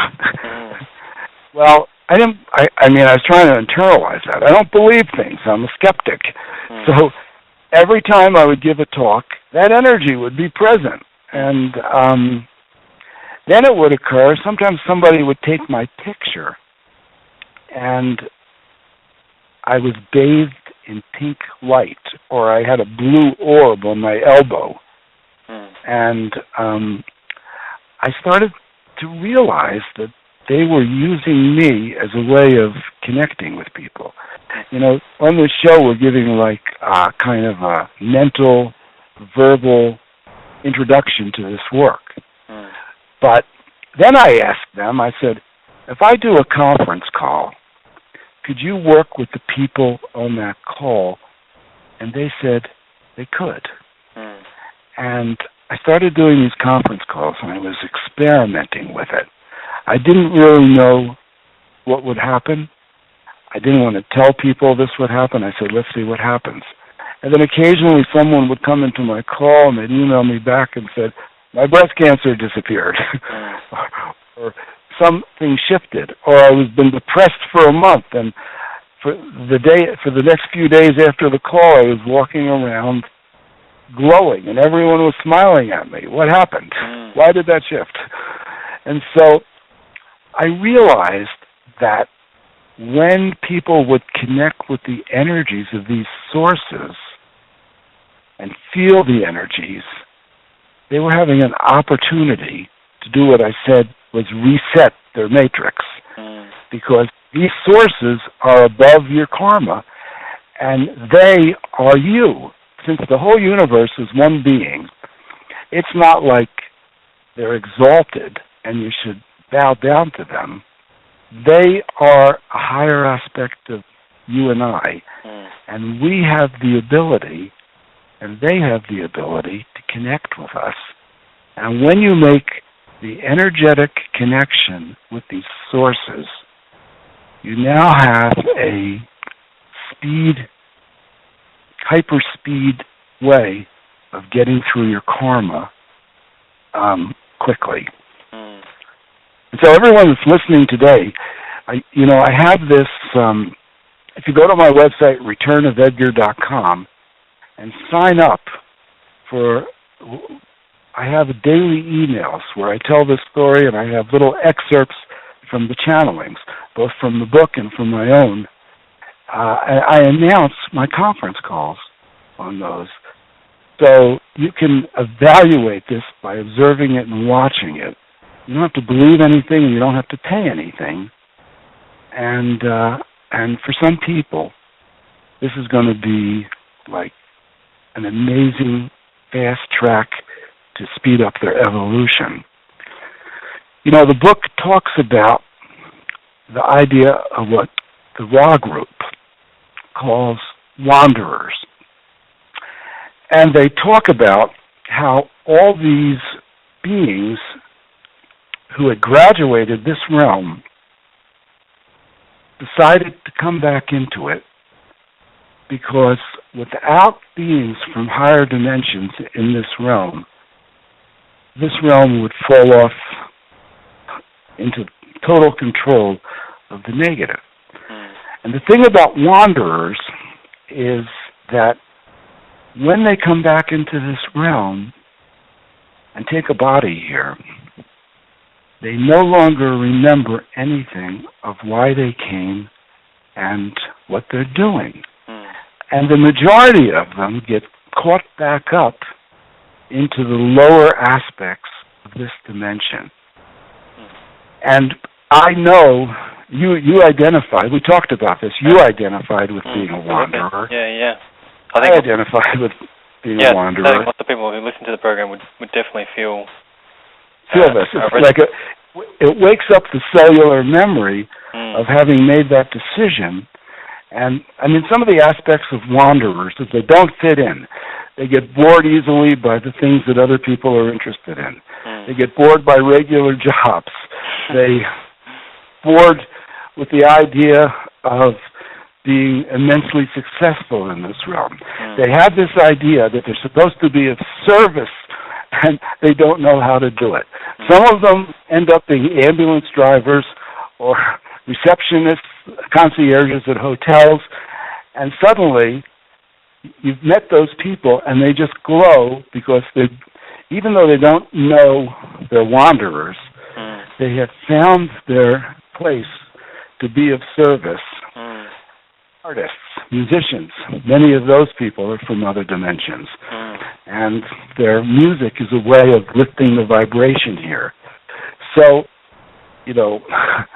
Well, I was trying to internalize that. I don't believe things. I'm a skeptic. So every time I would give a talk, that energy would be present. And then it would occur, sometimes somebody would take my picture, and I was bathed in pink light, or I had a blue orb on my elbow. And I started to realize that they were using me as a way of connecting with people. You know, on this show we're giving like kind of a mental, verbal introduction to this work. But then I asked them, I said, if I do a conference call, could you work with the people on that call? And they said they could. And I started doing these conference calls, and I was experimenting with it. I didn't really know what would happen. I didn't want to tell people this would happen. I said, let's see what happens. And then occasionally someone would come into my call, and they'd email me back and said, my breast cancer disappeared, or something shifted, or I was been depressed for a month, and for the next few days after the call, I was walking around glowing, and everyone was smiling at me. What happened? Why did that shift? And so I realized that when people would connect with the energies of these sources and feel the energies, they were having an opportunity to do what I said was reset their matrix. Because these sources are above your karma, and they are you. Since the whole universe is one being, it's not like they're exalted and you should bow down to them. They are a higher aspect of you and I, and we have the ability, and they have the ability to connect with us. And when you make the energetic connection with these sources, you now have a hyper-speed way of getting through your karma quickly. And so everyone that's listening today, I have this, if you go to my website, returnofedgar.com, and sign up for, I have daily emails where I tell this story, and I have little excerpts from the channelings, both from the book and from my own. I announce my conference calls on those. So you can evaluate this by observing it and watching it. You don't have to believe anything, and you don't have to pay anything. And for some people, this is going to be like an amazing fast track to speed up their evolution. You know, the book talks about the idea of what the Ra group calls wanderers. And they talk about how all these beings who had graduated this realm decided to come back into it because without beings from higher dimensions in this realm would fall off into total control of the negative. And the thing about wanderers is that when they come back into this realm and take a body here, they no longer remember anything of why they came and what they're doing. And the majority of them get caught back up into the lower aspects of this dimension. And I know you identified, we talked about this, you identified with being a wanderer. Yeah. I identified with being a wanderer. I think lots of people who listen to the program would definitely feel this. It's like it wakes up the cellular memory of having made that decision. And, I mean, some of the aspects of wanderers is they don't fit in. They get bored easily by the things that other people are interested in. They get bored by regular jobs. They bored with the idea of being immensely successful in this realm. They have this idea that they're supposed to be of service, and they don't know how to do it. Some of them end up being ambulance drivers or receptionists, concierges at hotels, and suddenly you've met those people and they just glow because even though they don't know they're wanderers, they have found their place to be of service. Artists, musicians, many of those people are from other dimensions. And their music is a way of lifting the vibration here. So,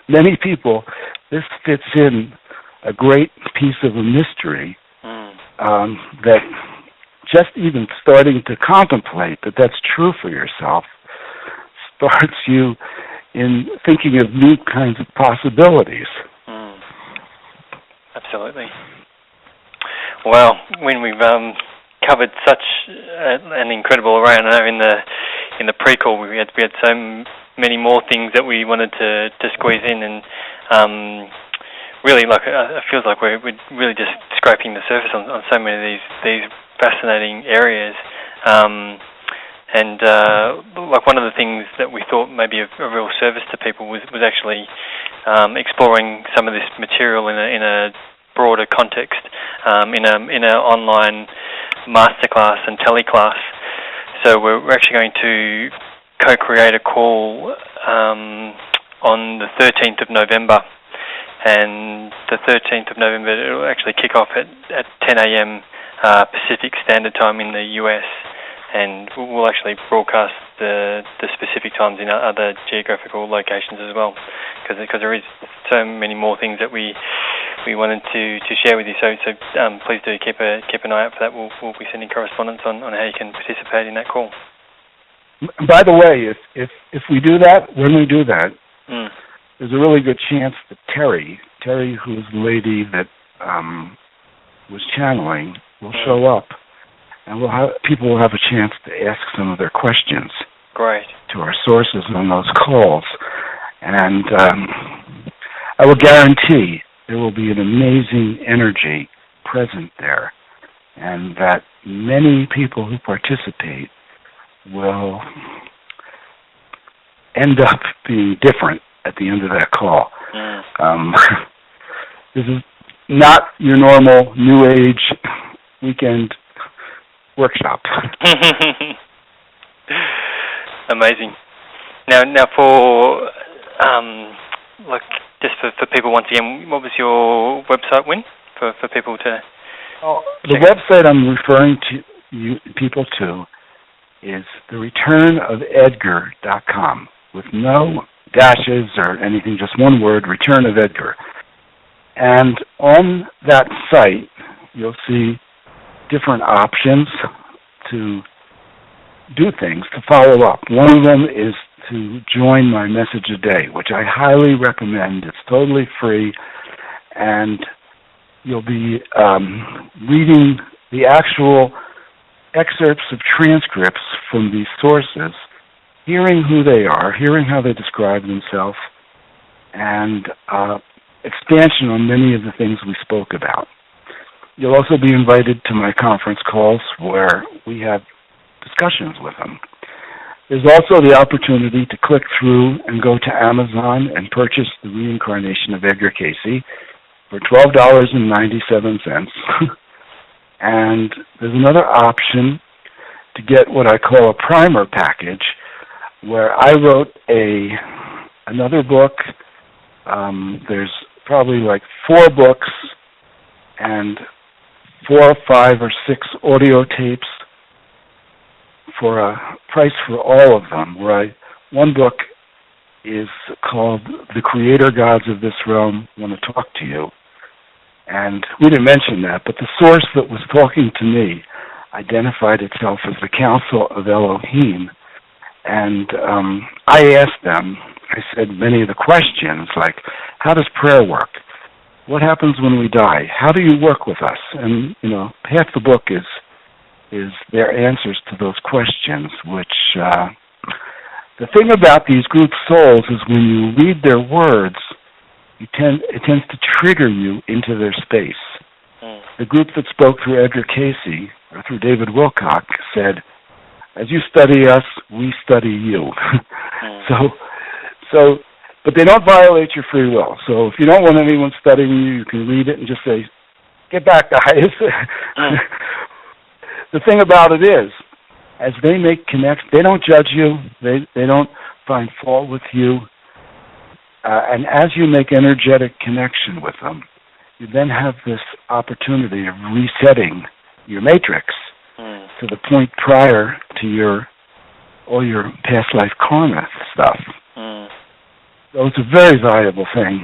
many people, this fits in a great piece of a mystery that just even starting to contemplate that that's true for yourself starts you in thinking of new kinds of possibilities. Absolutely. Well, when we've covered such an incredible array, I know in the pre-call we had so many more things that we wanted to squeeze in, and really, it feels like we're really just scraping the surface on so many of these fascinating areas. And one of the things that we thought may be a real service to people was actually exploring some of this material in a broader context, in a online masterclass and teleclass. So we're actually going to co-create a call on the 13th of November, and the 13th of November it will actually kick off at 10 a.m. Pacific Standard Time in the US, and we'll actually broadcast the specific times in other geographical locations as well, because there is so many more things that we wanted to share with you. So please do keep an eye out for that. We'll be sending correspondence on how you can participate in that call. By the way, if we do that, when we do that, there's a really good chance that Terry, who's the lady that was channeling, will show up, and people will have a chance to ask some of their questions. Great. To our sources on those calls, and I will guarantee there will be an amazing energy present there, and that many people who participate will end up being different at the end of that call. This is not your normal New Age weekend workshop. Amazing. Now for just for people once again, what was your website, Wynn, for people to? The website I'm referring to people to is thereturnofedgar.com, with no dashes or anything, just one word, Return of Edgar. And on that site, you'll see different options to do things, to follow up. One of them is to join my message a day, which I highly recommend. It's totally free, and you'll be reading the actual excerpts of transcripts from these sources hearing who they are, hearing how they describe themselves, and expansion on many of the things we spoke about. You'll also be invited to my conference calls where we have discussions with them. There's also the opportunity to click through and go to Amazon and purchase The Reincarnation of Edgar Cayce for $12.97. And there's another option to get what I call a primer package, where I wrote another book. There's probably like 4 books and 4 or 5 or 6 audio tapes for a price for all of them. One book is called The Creator Gods of This Realm Want to Talk to You. And we didn't mention that, but the source that was talking to me identified itself as the Council of Elohim. And I asked them, I said many of the questions, like, how does prayer work? What happens when we die? How do you work with us? And, half the book is their answers to those questions, which the thing about these group souls is when you read their words, it tends to trigger you into their space. The group that spoke through Edgar Cayce, or through David Wilcock, said, as you study us, we study you. But they don't violate your free will. So if you don't want anyone studying you can read it and just say, get back, guys. The thing about it is, as they make connects, they don't judge you. They don't find fault with you. And as you make energetic connection with them, you then have this opportunity of resetting your matrix to the point prior to all your past life karma stuff. So it's a very valuable thing.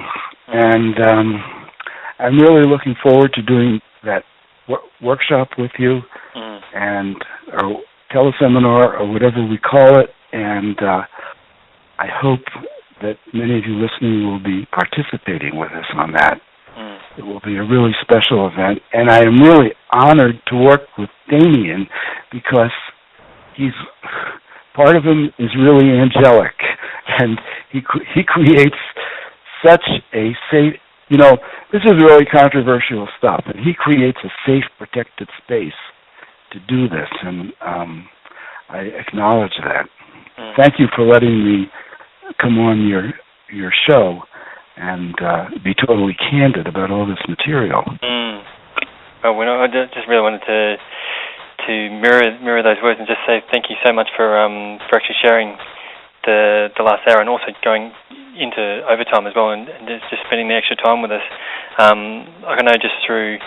And I'm really looking forward to doing that workshop with you or teleseminar or whatever we call it. And I hope that many of you listening will be participating with us on that. It will be a really special event, and I am really honored to work with Damien because part of him is really angelic, and he creates such a safe, this is really controversial stuff, and he creates a safe, protected space to do this, and I acknowledge that. Thank you for letting me come on your show and be totally candid about all this material. Well, I just really wanted to mirror those words and just say thank you so much for actually sharing the last hour and also going into overtime as well and just spending the extra time with us. I know just through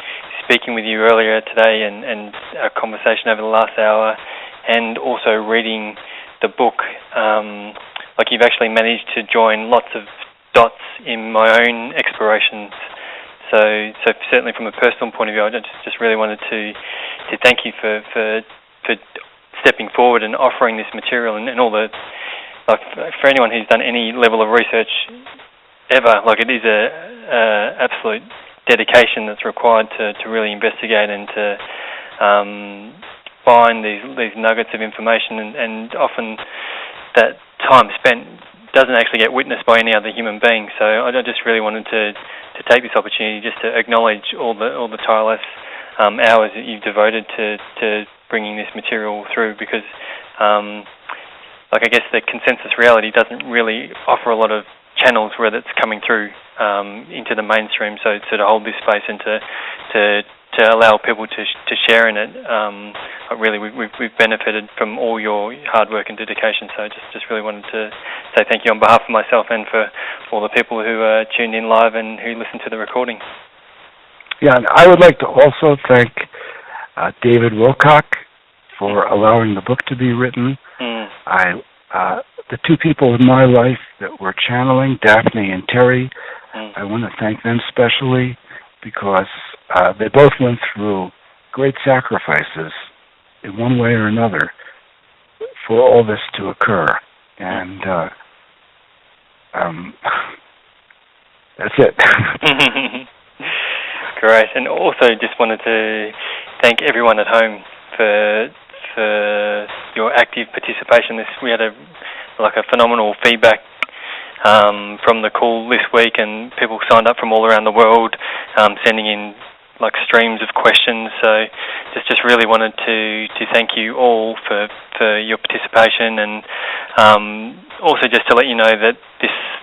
speaking with you earlier today and our conversation over the last hour and also reading the book, like you've actually managed to join lots of dots in my own explorations. So certainly from a personal point of view, I just really wanted to thank you for stepping forward and offering this material and all the, like, for anyone who's done any level of research ever, like it is a absolute dedication that's required to really investigate and to find these nuggets of information and often that time spent doesn't actually get witnessed by any other human being. So I just really wanted to take this opportunity just to acknowledge all the tireless hours that you've devoted to bringing this material through because I guess the consensus reality doesn't really offer a lot of channels where that's coming through into the mainstream. So to hold this space and to allow people to share in it, really we've benefited from all your hard work and dedication. So just really wanted to say thank you on behalf of myself and for all the people who are tuned in live and who listen to the recording. Yeah, and I would like to also thank David Wilcock for allowing the book to be written. The two people in my life that were channeling, Daphne and Terry, I want to thank them specially because they both went through great sacrifices in one way or another for all this to occur. And that's it. Great. And also just wanted to thank everyone at home for your active participation. We had a like a phenomenal feedback from the call this week, and people signed up from all around the world, sending in like streams of questions. So just really wanted to thank you all for your participation, and also just to let you know that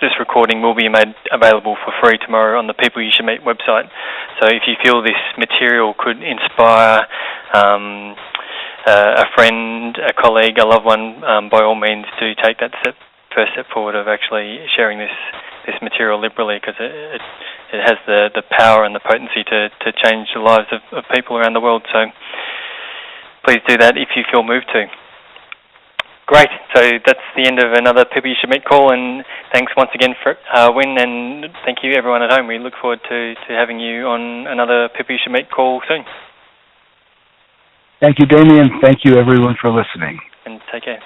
this recording will be made available for free tomorrow on the People You Should Meet website. So if you feel this material could inspire a friend, a colleague, a loved one, by all means do take that first step forward of actually sharing this material liberally, because it has the power and the potency to change the lives of people around the world. So please do that if you feel moved to. Great. So that's the end of another People You Should Meet call, and thanks once again for Wynn, and thank you everyone at home. We look forward to having you on another People You Should Meet call soon. Thank you, Damien. Thank you, everyone, for listening. And take care.